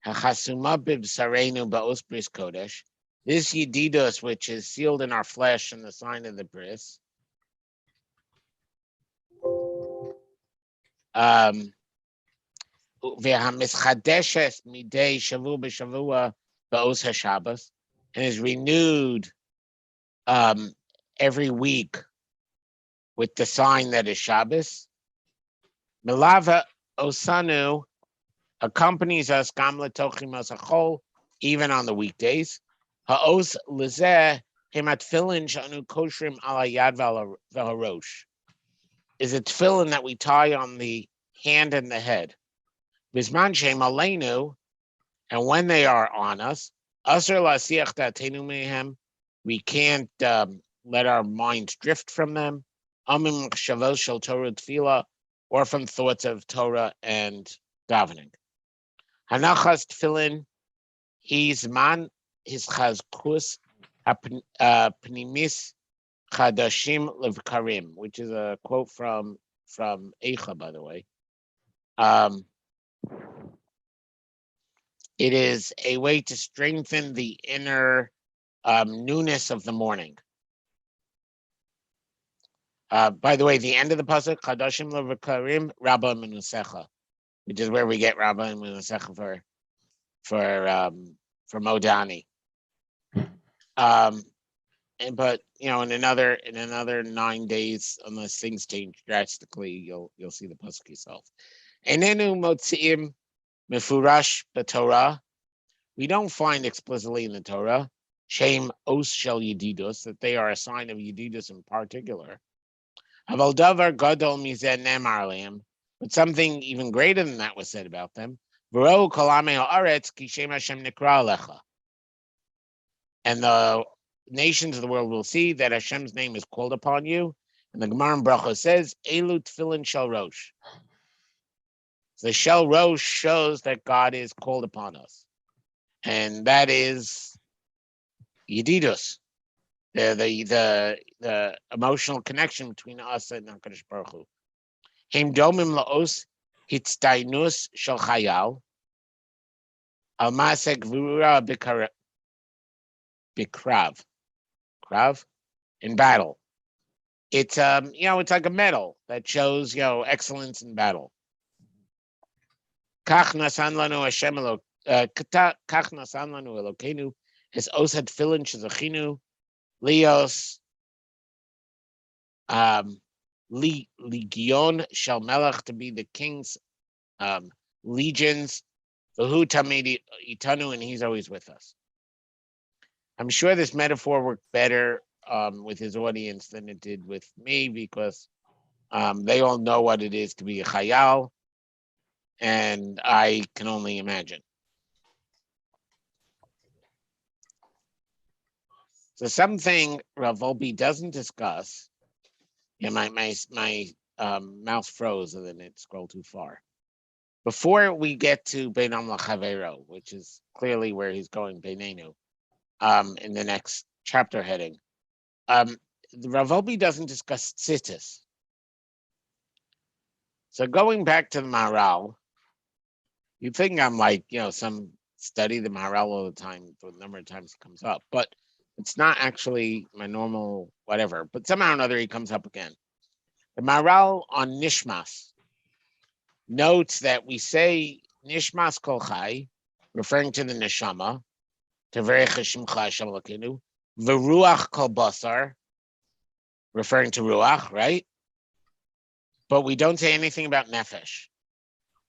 Hachasuma b'bsarenu ba'os bris kodesh. This Yedidos, which is sealed in our flesh in the sign of the bris, v'hamischadeshes midei shavu b'shavua ba'os haShabbos, and is renewed every week with the sign that is Shabbos. Milava Osanu accompanies us gamla tochimos achol, even on the weekdays. Ha'os lezeh hemat tefillin shanu koshrim ala yad v'harosh, is a tefillin that we tie on the hand and the head. Bisman shem aleinu, and when they are on us, asher la'asiach da'atenu mehem, we can't let our minds drift from them. Amim shavos shel Torah tefillah, or from thoughts of Torah and davening. Hanachas tefillin, hizman his chazkus pnimis chadashim levkarim, which is a quote from Eicha, by the way. It is a way to strengthen the inner newness of the morning. By the way, the end of the pasuk, Chadashim Levakarim Rabba Menusecha, which is where we get Rabba Menusecha for Modani. But in another 9 days, unless things change drastically, you'll see the pasuk yourself. Enenu Motziim Mefurash b'Torah. We don't find explicitly in the Torah Shem Os Shel Yedidus, that they are a sign of Yedidus in particular. Aval davar gadol mizeh nemar aleim, but something even greater than that was said about them. V'ro kol amei haaretz ki shem Hashem nikra alecha. And the nations of the world will see that Hashem's name is called upon you. And the Gemara in Bracha says, Elu tefillin shel rosh. The shel rosh shows that God is called upon us. And that is Yedidus. The emotional connection between us and HaKadosh Baruch Hu. Hem domim laos hitstainus shel chayal al maseh gvura bikrav. Krav in battle. It's it's like a medal that shows excellence in battle. Kach nasan lanu Hashem kach nasan lanu Elokeinu his osad tefillin shezachinu Leos Legion shel Melech, to be the king's legions. V'hu tamid itanu, and he's always with us. I'm sure this metaphor worked better with his audience than it did with me, because they all know what it is to be a chayal, and I can only imagine. So something Rav Wolbe doesn't discuss. My mouse froze and then it scrolled too far. Before we get to Beinam Lachavero, which is clearly where he's going, Beinenu, in the next chapter heading, Rav Wolbe doesn't discuss tzitzis. So going back to the Maharal, you think I'm like, some study the Maharal all the time for the number of times it comes up, but It's not actually my normal whatever, but somehow or another he comes up again. The Maral on Nishmas notes that we say Nishmas Kol Chai, referring to the Neshama, Teverech Shimcha Hashem Elokeinu, V'Ruach Kol Basar, referring to Ruach, right? But we don't say anything about Nefesh.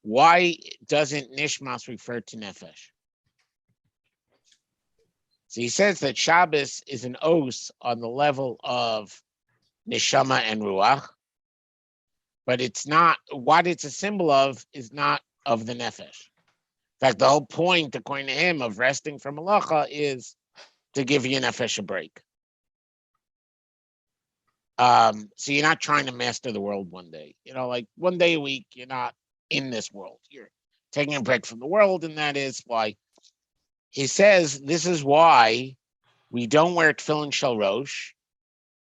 Why doesn't Nishmas refer to Nefesh? So he says that Shabbos is an os on the level of Neshama and Ruach, but it's not, what it's a symbol of is not of the Nefesh. In fact, the whole point, according to him, of resting from Malacha is to give your Nefesh a break. So you're not trying to master the world one day. Like one day a week, you're not in this world. You're taking a break from the world, and that is why he says this is why we don't wear tefillin shel rosh.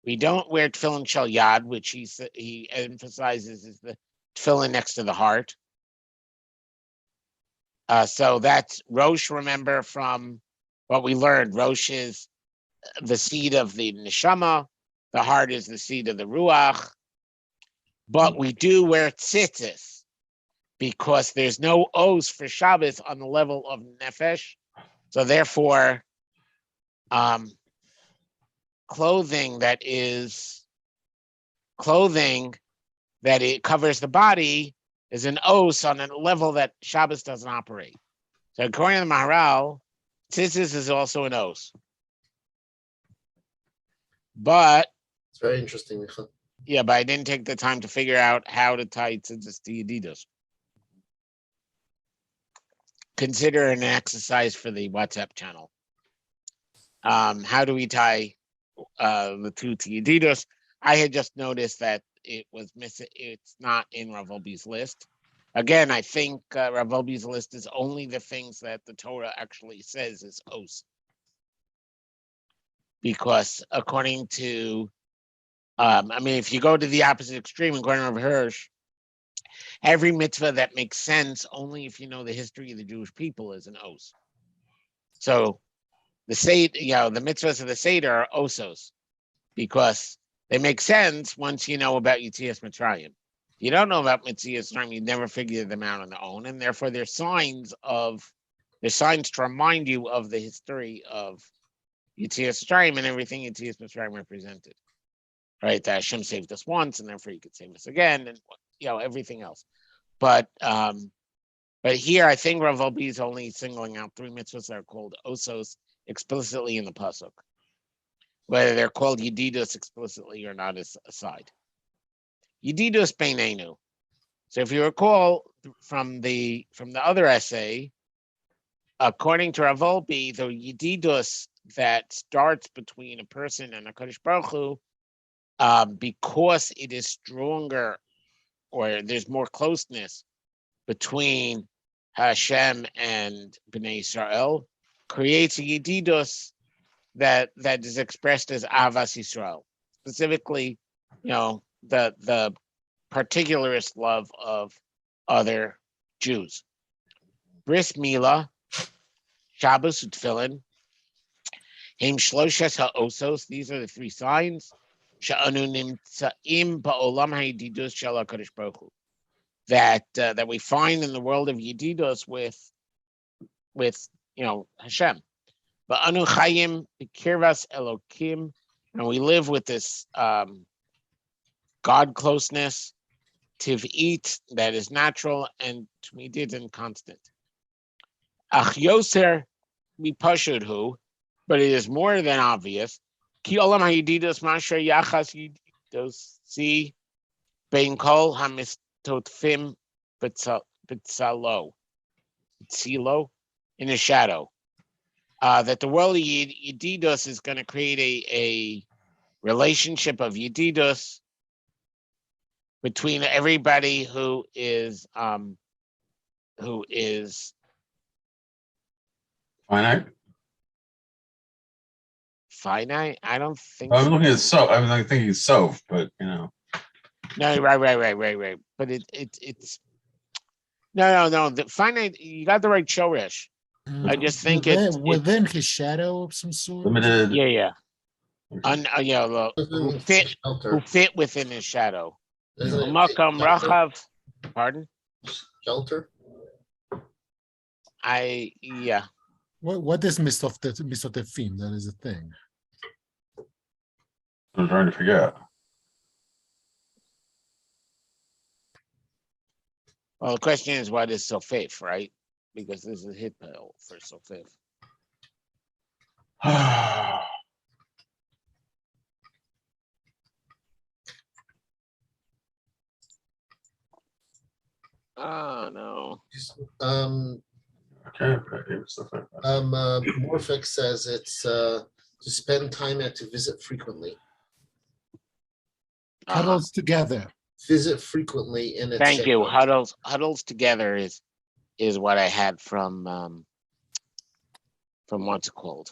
We don't wear tefillin shel yad, which he emphasizes is the tefillin next to the heart. So that's rosh. Remember from what we learned, rosh is the seed of the neshama. The heart is the seed of the ruach. But we do wear tzitzis because there's no os for Shabbos on the level of nefesh. So therefore, clothing that it covers the body is an os on a level that Shabbos doesn't operate. So according to the Maharal, tzitzis is also an os. But it's very interesting. Yeah, but I didn't take the time to figure out how to tie tzitzis to haYedidus. Consider an exercise for the WhatsApp channel. How do we tie the two to haYedidus? I had just noticed that it was missing. It's not in Rav Wolbe's list. Again, I think Rav Wolbe's list is only the things that the Torah actually says is os. Because according to, if you go to the opposite extreme, according to Rav Hirsch, every mitzvah that makes sense only if you know the history of the Jewish people is an os. So the mitzvahs of the Seder are osos because they make sense once you know about Yetzias Mitzrayim. You don't know about Yetzias Mitzrayim, you never figure them out on their own, and therefore they're signs to remind you of the history of Yetzias Mitzrayim and everything Yetzias Mitzrayim represented. Right, that Hashem saved us once, and therefore He could save us again, and everything else. But here I think Rav Wolbe is only singling out three mitzvahs that are called osos explicitly in the pasuk. Whether they're called haYedidus explicitly or not is aside. HaYedidus beinenu. So if you recall from the other essay, according to Rav Wolbe, the haYedidus that starts between a person and a Kadosh Baruch Hu, because it is stronger or there's more closeness between Hashem and Bnei Israel, creates a haYedidus that is expressed as Avas Yisrael, specifically, the particularist love of other Jews. Bris Milah, Shabbos Utfilin, Heim Shloshes HaOsos, these are the three signs, Sha'anu Nimtza'im Ba'olam haYedidus Shel HaKadosh Baruch Hu, that we find in the world of haYedidus with Hashem. But anu chayim b'kirvas Elokim, and we live with this God closeness, tiv'it, that is natural, and tmidit and constant. Ach yoser mipashud hu, but it is more than obvious. Ki olam haYedidus masher yachas haYedidus si bein kol hamistotfim b'tzalo, in a shadow. That the world of haYedidus is going to create a relationship of haYedidus between everybody who is finite. Finite? I don't think I'm so. looking at so. I'm thinking Soph, but No, right. But it's no. The finite. You got the right shoresh. I just think it's within his shadow of some sort. Limited. yeah. Okay. Who Shelter. fit within his shadow. Isn't it Umakam shelter? Rachav. Pardon? Shelter. Yeah. What is misotefim? That is a thing. I'm trying to figure out. Well, the question is, what is Sofif, right? Because this is hit pill for Sofif. Oh no. Okay. Stuff like that. Morphic says it's to spend time at, to visit frequently. Huddles together. Visit frequently in its Thank you. shadow. Huddles together is what I had from what's it called?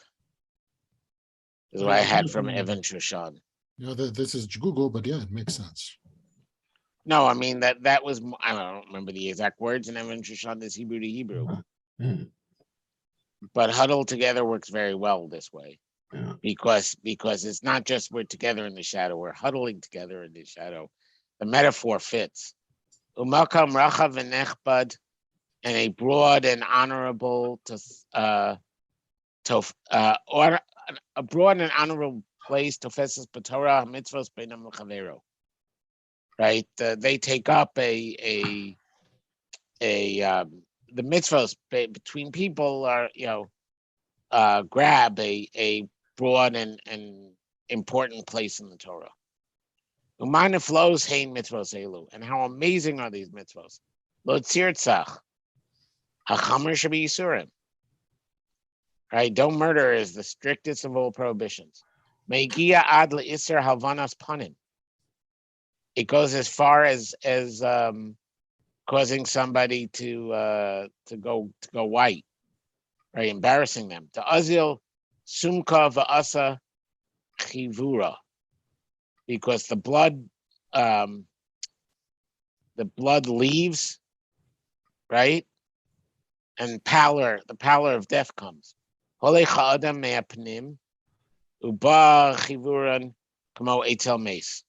Is what I had from Evan Shoshan. This is Google, but yeah, it makes sense. No, I mean that was, I don't remember the exact words in Evan Shoshan is Hebrew to Hebrew. But huddle together works very well this way. Yeah. Because it's not just we're together in the shadow, we're huddling together in the shadow. The metaphor fits. Umakam rachav v'nechbad, and a broad and honorable a broad and honorable place tofeses b'torah mitzvos beinam l'chavero. Right, they take up the mitzvos between people are grab a broad and important place in the Torah. Umana flows hein mitzvos elu, and how amazing are these mitzvos? Lo tzirtzach, hachamer shabi yisurim. Right, don't murder is the strictest of all prohibitions. Meigia ad le'iser halvanas panim. It goes as far as causing somebody to go white, right? Embarrassing them. To azil sumka va'asa chivura, because the blood leaves, right? And the pallor of death comes. Holecha adam me'apnim uba chivuran kamo etel mes.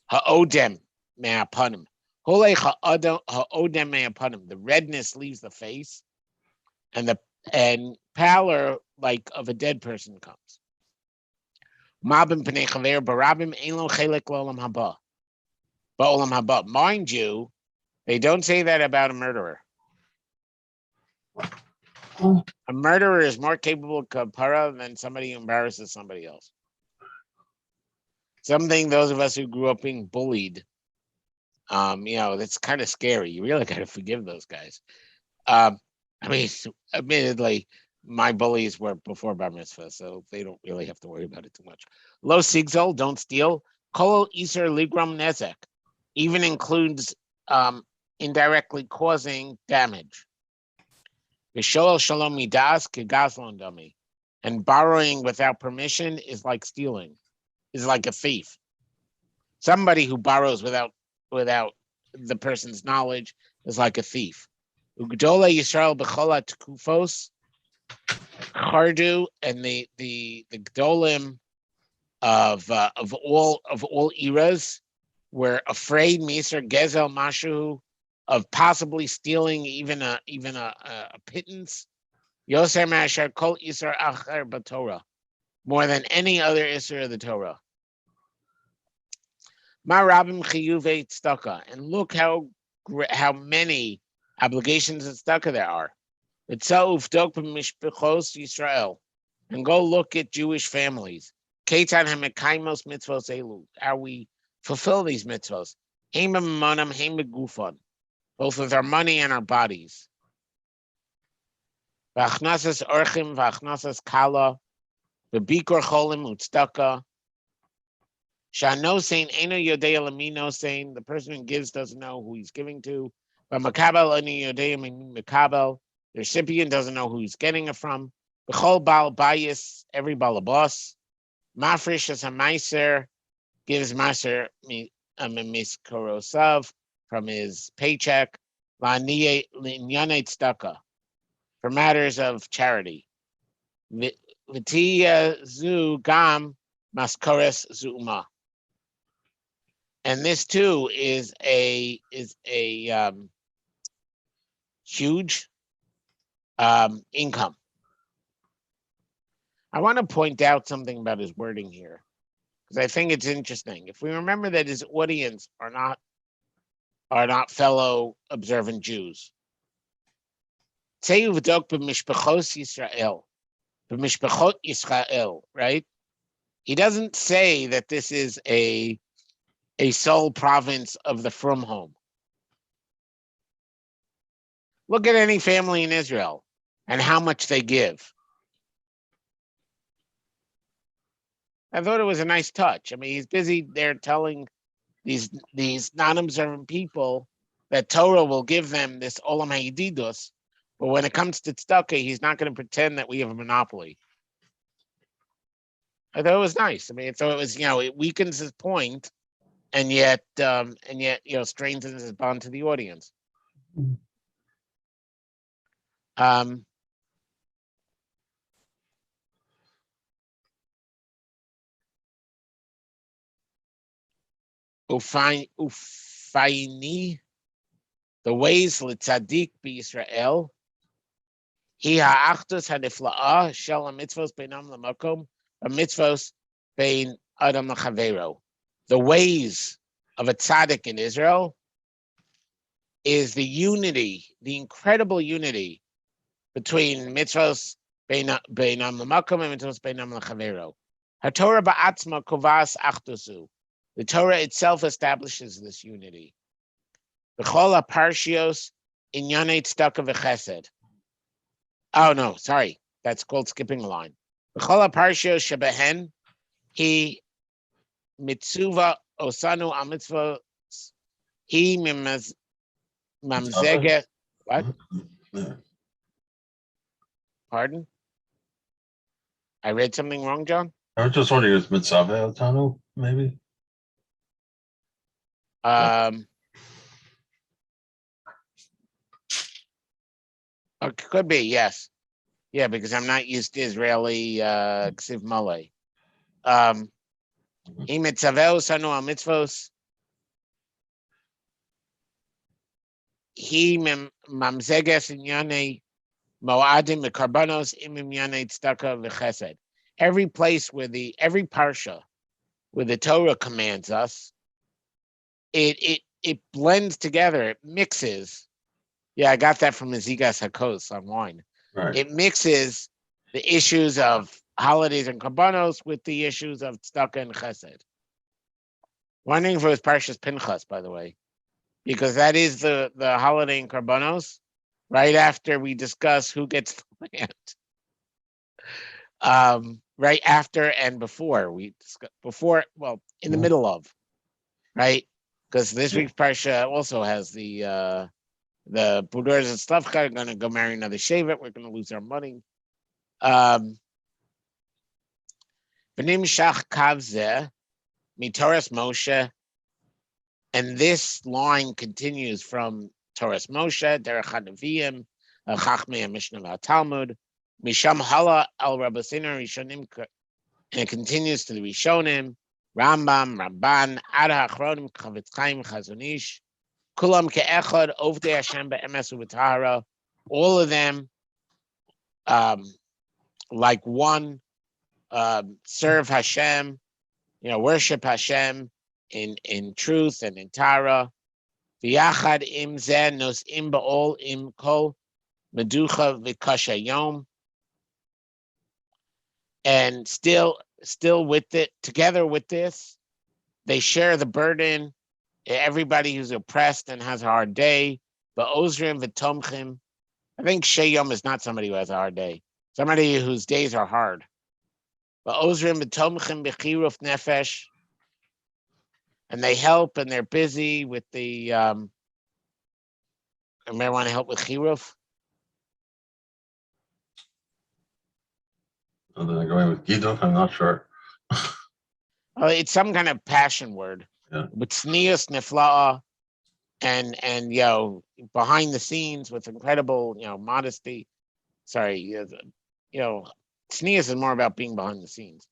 Ha'odem me'apanim. The redness leaves the face, and pallor like of a dead person comes. Mind you, they don't say that about a murderer. A murderer is more capable of kapara than somebody who embarrasses somebody else. Something those of us who grew up being bullied, that's kind of scary. You really got to forgive those guys. I mean, admittedly, my bullies were before bar mitzvah, so they don't really have to worry about it too much. Lo sigzol, don't steal. Kol iser ligram nezek, even includes indirectly causing damage. V'sholol shalom midas kegazlon dami, and borrowing without permission is like stealing, is like a thief. Somebody who borrows without the person's knowledge is like a thief. Ugdola Yisrael b'cholat kufos chardu, and the gdolim of all eras were afraid miser gezel mashu, of possibly stealing even a pittance. Yoser ma'asher kol isar acher b'Torah, more than any other isra of the Torah. Ma rabim chiyuvei tzedakah, and look how many obligations of tzedakah there are. V'tzah uvdok b'mishpachos Yisrael, and go look at Jewish families. Keitan hamekaimos mitzvos elu, how we fulfill these mitzvos. Heim b'mamonam, heim b'gufon, both with our money and our bodies. V'achnasas orchim, v'achnasas kala, v'bikor cholim u'tzedakah. Shano saying eno yodei lamino saying, the person who gives doesn't know who he's giving to. But makabel eno yodei makabel, the recipient doesn't know who he's getting it from. B'chol bal bayis, every balabos. Mafresh as a meiser, gives meiser miskorosav, from his paycheck. La'niyane tzedakah, for matters of charity. V'tiya zu gam maskores zu'uma. And this too is a huge income. I want to point out something about his wording here, because I think it's interesting. If we remember that his audience are not fellow observant Jews. B'mishpachot Yisrael, right? He doesn't say that this is a sole province of the frum home. Look at any family in Israel and how much they give. I thought it was a nice touch. I mean, he's busy there telling these non-observant people that Torah will give them this Olam haYedidus, but when it comes to tzedakah, he's not going to pretend that we have a monopoly. I thought it was nice. I mean, so it was, it weakens his point, and yet, strengthens his bond to the audience. Ufaini, the ways l'tzadik b'Yisrael, hi ha'achdus ha'nifla'ah shel ha'mitzvos beinam l'makom, ha'mitzvos bein adam l'chavero. The ways of a tzaddik in Israel is the unity, the incredible unity between mitzvos beinam l'makom and mitzvos beinam l'chavero. HaTorah ba'atzma kovas achdusu. The Torah itself establishes this unity. B'chol ha'parshios inyanei tzedakah v'chesed. Oh no, sorry, that's called skipping a line. B'chol ha'parshios shebehen he mitzuva osanu amitzvos he mamzege. What? Pardon? I read something wrong, John? I was just wondering, is Mitzaveh Otanu, maybe? It could be, yes. Yeah, because I'm not used to Israeli ksiv malay. He mitzaveh osanu al mitzvos. He mamzeges inyane moadim mekarbanos imim yane tzedakah v'chesed. Every place every parsha where the Torah commands us, it blends together, it mixes. Yeah, I got that from Azigas Hakos on wine. Right. It mixes the issues of holidays and karbanos with the issues of tzedakah and chesed. Wondering if it was Parshas Pinchas, by the way, because that is the holiday in karbanos right after we discuss who gets the land. Right after and before we discuss, in the middle of, right? Because this week's parsha also has the Budors and Slavka are going to go marry another Shevet. We're going to lose our money. Benim Shach Kavzeh, Mitoras Moshe, and this line continues from Torah Moshe, Derech HaNeviim, Chachmei Mishnah Talmud, Misham Hala al Rabbeinu Rishonim, and it continues to the Rishonim, Rambam, Ramban, Ad HaAchronim, Chavetz Chaim, Chazon Ish, Kulam Ke'echad, Ovdei Hashem Be'emes U'B'Tahara, all of them like one, serve Hashem, worship Hashem in truth and in Tara. V'yachad im zeh nos'im ba'ol im kol meducha v'kasha yom. And still with it, together with this, they share the burden. Everybody who's oppressed and has a hard day. But Ozrim v'tomchim. I think Sheyom is not somebody who has a hard day. Somebody whose days are hard. But Ozrim v'tomchim b'chiruf nefesh. And they help and they're busy with the. Anybody want to help with chiruf? And then I go in with Gidon, I'm not sure. It's some kind of passion word. Yeah. With sneas nefla'a and behind the scenes with incredible, modesty. sorry, tznius is more about being behind the scenes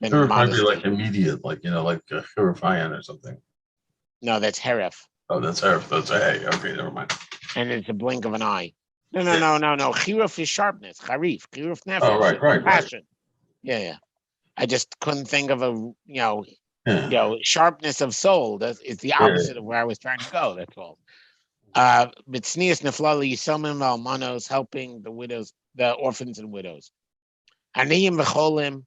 than Herif might be modesty. like immediate, like like Herifian or something. No, that's heref, Oh, that's Herif. That's a hey. Okay, never mind. and it's a blink of an eye. No. Chiruf is sharpness. Charif. Chiruf nefesh. Oh, right. Passion. Yeah. I just couldn't think of a Yeah. sharpness of soul. That is the opposite of where I was trying to go. That's all. But tznius neflali yisomim almanos, helping the widows, the orphans and widows. Aniyim v'cholim.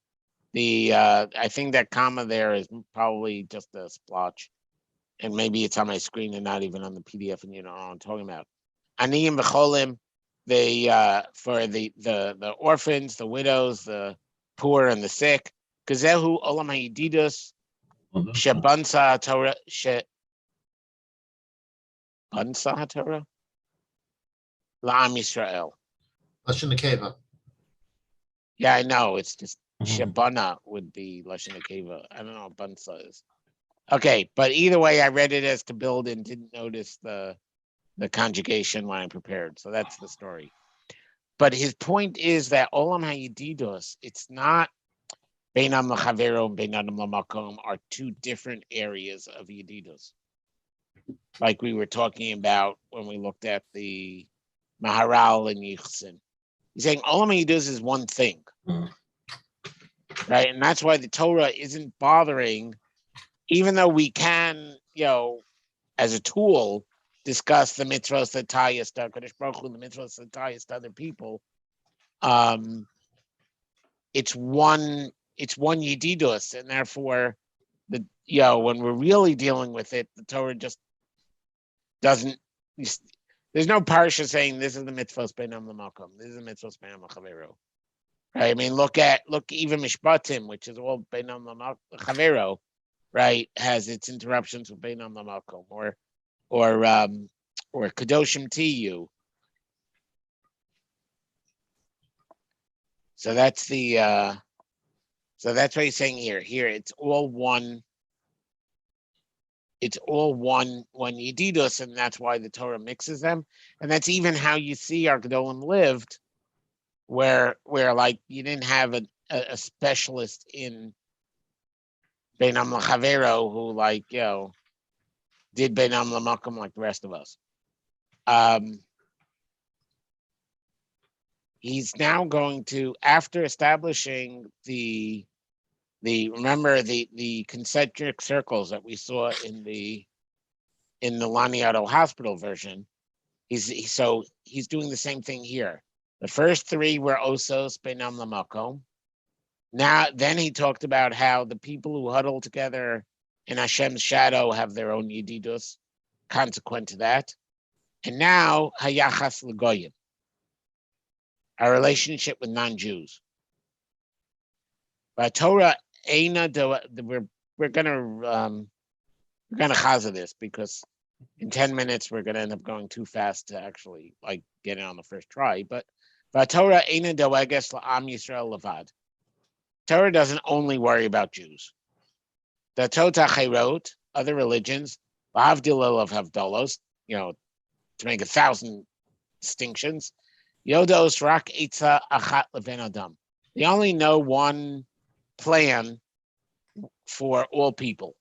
I think that comma there is probably just a splotch, and maybe it's on my screen and not even on the PDF, and you know what I'm talking about. Aniyim v'cholim, for the orphans, the widows, the poor, and the sick. Kazehu Olam haYedidus shebansa Torah bansa Torah la'am Yisrael. Lashon Nekeva. Yeah, I know. It's just Mhm. Shabana would be Lashon Nekeva. I don't know what bansa is. Okay, but either way, I read it as to build and didn't notice the conjugation when I prepared. So that's the story. But his point is that Olam haYedidus, it's not Beinam L'Chavero and Beinam L'Makom are two different areas of Yedidus. Like we were talking about when we looked at the Maharal and Yichsin. He's saying Olam haYedidus is one thing. Mhm. Right? And that's why the Torah isn't bothering, even though we can, as a tool, discuss the mitzvahs that tie us to Kadosh Baruch Hu, the mitzvahs that tie us to other people. It's one Yedidus, and therefore, when we're really dealing with it, the Torah just doesn't. There's no parsha saying this is the mitzvahs beinam l'makom, this is the mitzvahs beinam l'chavero. Right? I mean, look even Mishpatim, which is all beinam l'chavero, right? Has its interruptions with beinam l'makom, or kadoshim tiyu. So that's so that's what he's saying here. Here, it's all one. It's all one Yedidus, and that's why the Torah mixes them. And that's even how you see our Gedolim lived, where like you didn't have a specialist in Beinam L'Chavero who did Beinam L'Makom like the rest of us. He's now going to, after establishing the concentric circles that we saw in the Laniado Hospital version. He's doing the same thing here. The first three were osos beinam l'makom. Then he talked about how the people who huddle together in Hashem's shadow have their own yedidus, consequent to that. And now hayachas l'goyim, our relationship with non-Jews. But Torah we're gonna chaza this because in 10 minutes we're gonna end up going too fast to actually get it on the first try. But Torah eina doeges la'am Yisrael levad. Torah doesn't only worry about Jews. The Tota Chayrot, other religions, Lahavdil of Havdalos, to make 1,000 distinctions. Yodos rak etza achat leven adam. They only know one plan for all people.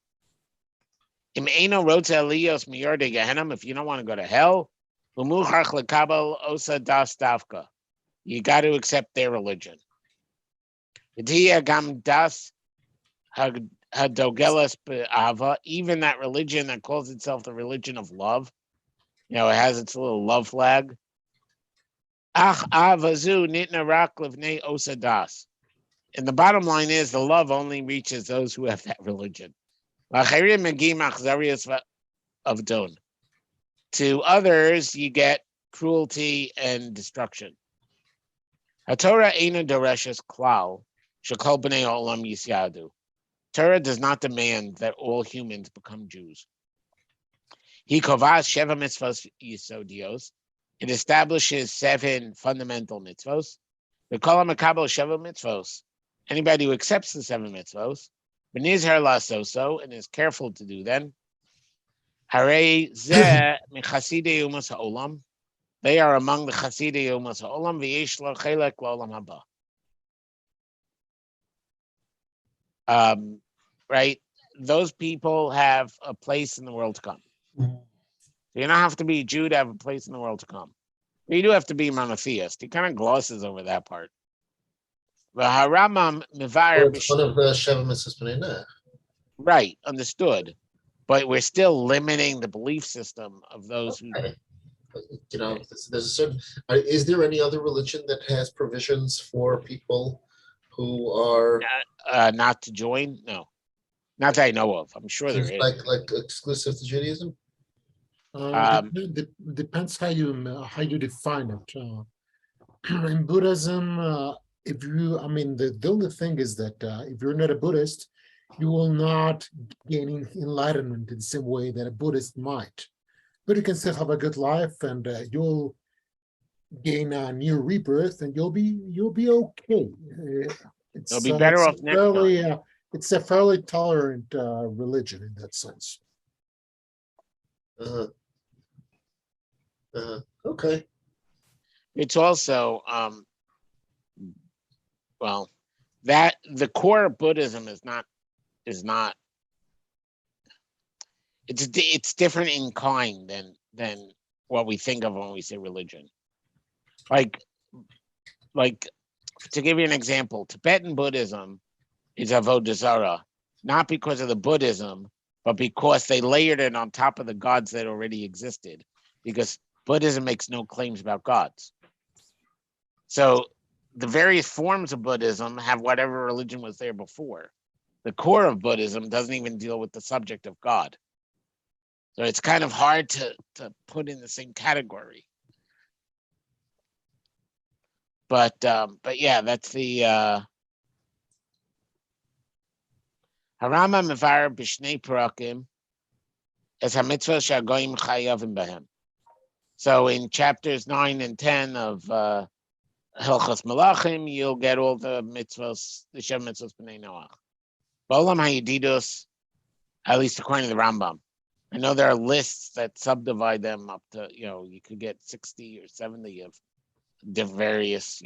Im eino rotze aliyos miyorde gehenim. If you don't want to go to hell, l'muchach lekabel osa das davka. You got to accept their religion. V'tiya gam das hadogelas be'ava. Even that religion that calls itself the religion of love, it has its little love flag. Ach avazu nitna rak levnei osa das. And the bottom line is the love only reaches those who have that religion. To others, you get cruelty and destruction. Torah does not demand that all humans become Jews. It establishes 7 fundamental mitzvos. Anybody who accepts the 7 mitzvos, and is careful to do them, the They are among the Chasidei Umas Olam v'yesh lo chelek l'olam haba. Right? Those people have a place in the world to come. You don't have to be a Jew to have a place in the world to come. You do have to be a monotheist. He kind of glosses over that part. It's one of the Sheva Mitzvahs B'nai Noach. Right, understood. But we're still limiting the belief system of those who. Okay. There's a certain. Is there any other religion that has provisions for people who are not to join? No, not that I know of. I'm sure there is. Like exclusive to Judaism. Depends how you define it. In Buddhism, the only thing is that if you're not a Buddhist, you will not gain enlightenment in the same way that a Buddhist might. But you can still have a good life, and you'll gain a new rebirth, and you'll be okay. You'll be better off next time. It's a fairly tolerant religion in that sense. Okay. It's also that the core of Buddhism is not it's different in kind than what we think of when we say religion. Like to give you an example, Tibetan Buddhism is Avodah Zarah, not because of the Buddhism, but because they layered it on top of the gods that already existed, because Buddhism makes no claims about gods. So the various forms of Buddhism have whatever religion was there before. The core of Buddhism doesn't even deal with the subject of God. So it's kind of hard to put in the same category. But yeah, that's the Harama Mevar B'Shnei Parakim as HaMitzvah Shagoyim Chayavim Behem. So in chapters 9 and 10 of Hilchos Malachim, you'll get all the mitzvahs, the Shem mitzvahs B'nai Noach. Olam haYedidus, at least according to the Rambam. I know there are lists that subdivide them up to, you could get 60 or 70 of the various,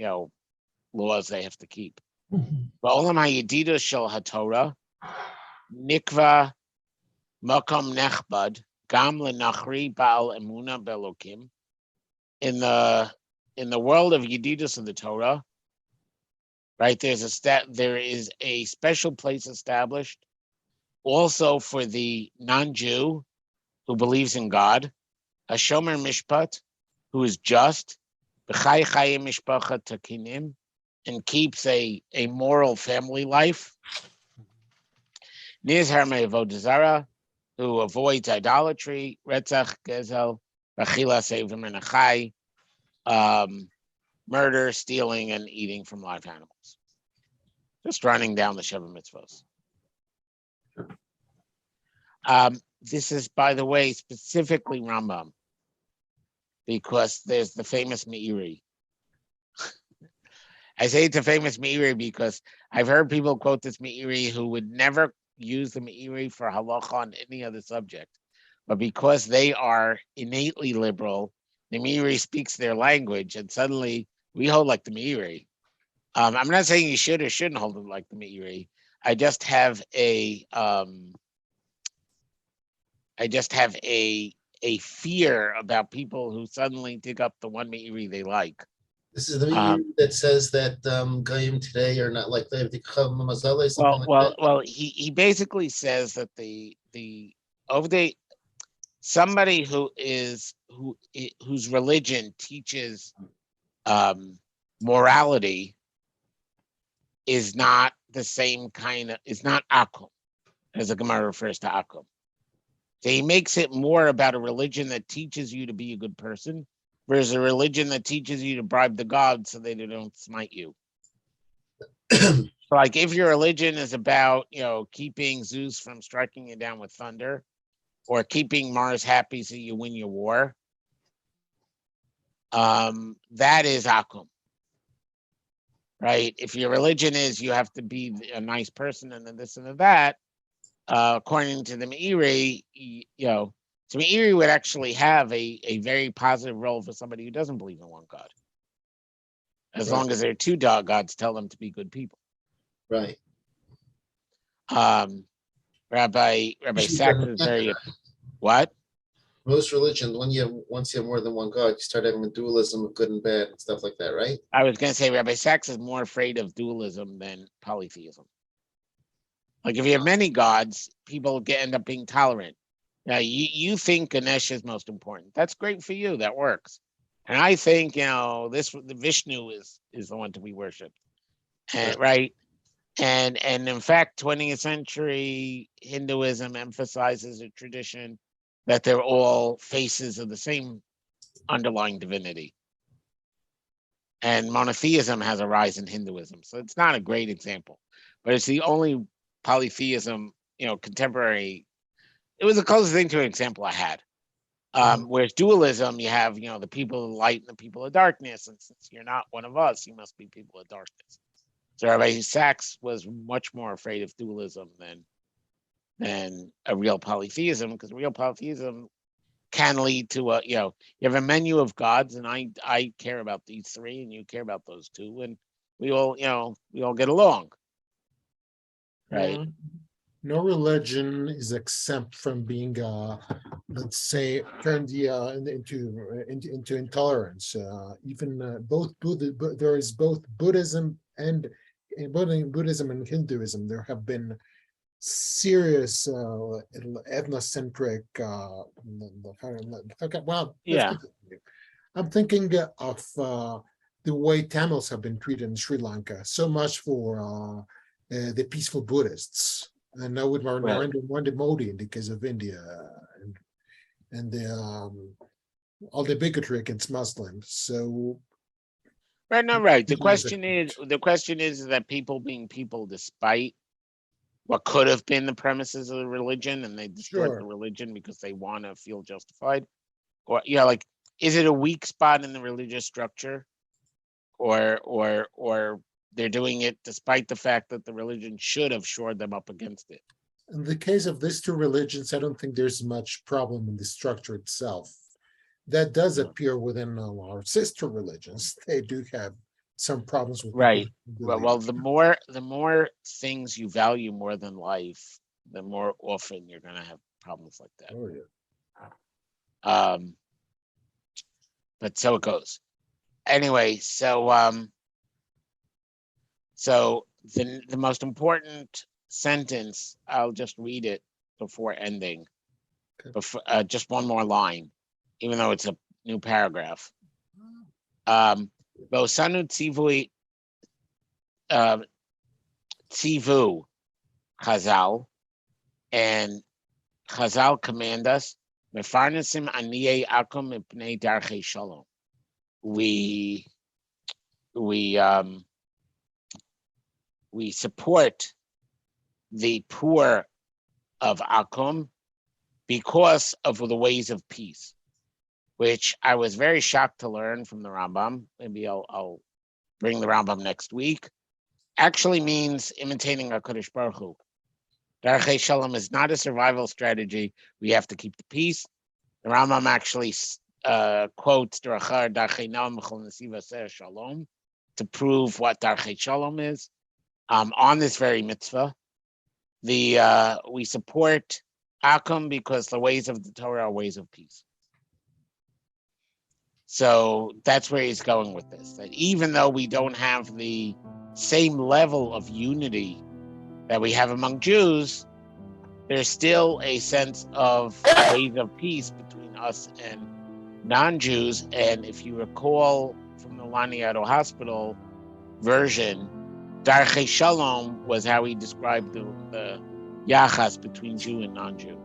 laws they have to keep. Olam haYedidus shel HaTorah, Nikva Makom Nechbad, Gam Lenachri Baal Emuna Belokim. In the world of Yedidus of the Torah, right? There is a special place established also for the non-Jew who believes in God, a Shomer Mishpat, who is just, B'chai Chayim Mishpacha Takinim, and keeps a moral family life. Nizhar Me'avodah Zarah, who avoids idolatry, Retzach, Gezel, B'chila Sevim and Achai, murder, stealing, and eating from live animals. Just running down the Sheva mitzvahs. This is, by the way, specifically Rambam, because there's the famous Meiri. I say it's a famous Meiri because I've heard people quote this Meiri who would never use the Meiri for halacha on any other subject, but because they are innately liberal, the Meiri speaks their language, and suddenly we hold like the Meiri. I'm not saying you should or shouldn't hold it like the Meiri. I just have a fear about people who suddenly dig up the one Meiri they like. This is the Meiri that says that Goyim today are not like they have the Chav Mazale, something like that. Well, he basically says that somebody whose religion teaches morality is not the same is not akum, as the Gemara refers to akum. So he makes it more about a religion that teaches you to be a good person versus a religion that teaches you to bribe the gods so they don't smite you. Like if your religion is about, keeping Zeus from striking you down with thunder, or keeping Mars happy so you win your war, that is akum, right? If your religion is you have to be a nice person and then this and that, according to the Meiri, So Meiri would actually have a very positive role for somebody who doesn't believe in one God. As long as their two gods tell them to be good people. Right. Rabbi Sachs is very what? Most religions, once you have more than one God, you start having a dualism of good and bad and stuff like that, right? I was going to say Rabbi Sachs is more afraid of dualism than polytheism. Like if you have many gods, people end up being tolerant. Now you think Ganesh is most important. That's great for you. That works. And I think the Vishnu is the one to be worshipped, and right. And in fact, 20th century Hinduism emphasizes a tradition that they're all faces of the same underlying divinity. And monotheism has a rise in Hinduism. So it's not a great example, but it's the only polytheism, contemporary. It was the closest thing to an example I had. Whereas dualism, you have, the people of light and the people of darkness. And since you're not one of us, you must be people of darkness. So Rabbi Sachs was much more afraid of dualism than a real polytheism, because real polytheism can lead to you have a menu of gods, and I care about these three, and you care about those two, and we all get along, right? No religion is exempt from being, let's say, turned into intolerance. Even both there is both Buddhism and Hinduism. There have been serious ethnocentric. I'm thinking of the way Tamils have been treated in Sri Lanka. So much for the peaceful Buddhists, and now with Narendra Modi in the case of India, and all the bigotry against Muslims. So. Right. The question is that people being people, despite what could have been the premises of the religion, and they distort the religion because they want to feel justified, or is it a weak spot in the religious structure, or they're doing it despite the fact that the religion should have shored them up against it? In the case of these two religions, I don't think there's much problem in the structure itself. That does appear within our sister religions. They do have some problems with right. Well, the more things you value more than life, the more often you're going to have problems like that. Oh yeah. But so it goes. Anyway, so the most important sentence, I'll just read it before ending. Okay. Before, just one more line, even though it's a new paragraph. Bosanu tzivu Chazal, and Chazal command us, mefarnasim aniyei akum mipnei darchei shalom. We support the poor of Akum because of the ways of peace, which I was very shocked to learn from the Rambam. Maybe I'll bring the Rambam next week. Actually means imitating HaKadosh Baruch Hu. Darchei Shalom is not a survival strategy. We have to keep the peace. The Rambam actually quotes Darchei Noam B'chol Nesiva Ser Shalom to prove what Darchei Shalom is. On this very mitzvah, we support Akum because the ways of the Torah are ways of peace. So that's where he's going with this. That even though we don't have the same level of unity that we have among Jews, there's still a sense of ways of peace between us and non-Jews. And if you recall from the Laniado Hospital version, Darchei Shalom was how he described the yachas between Jew and non-Jew.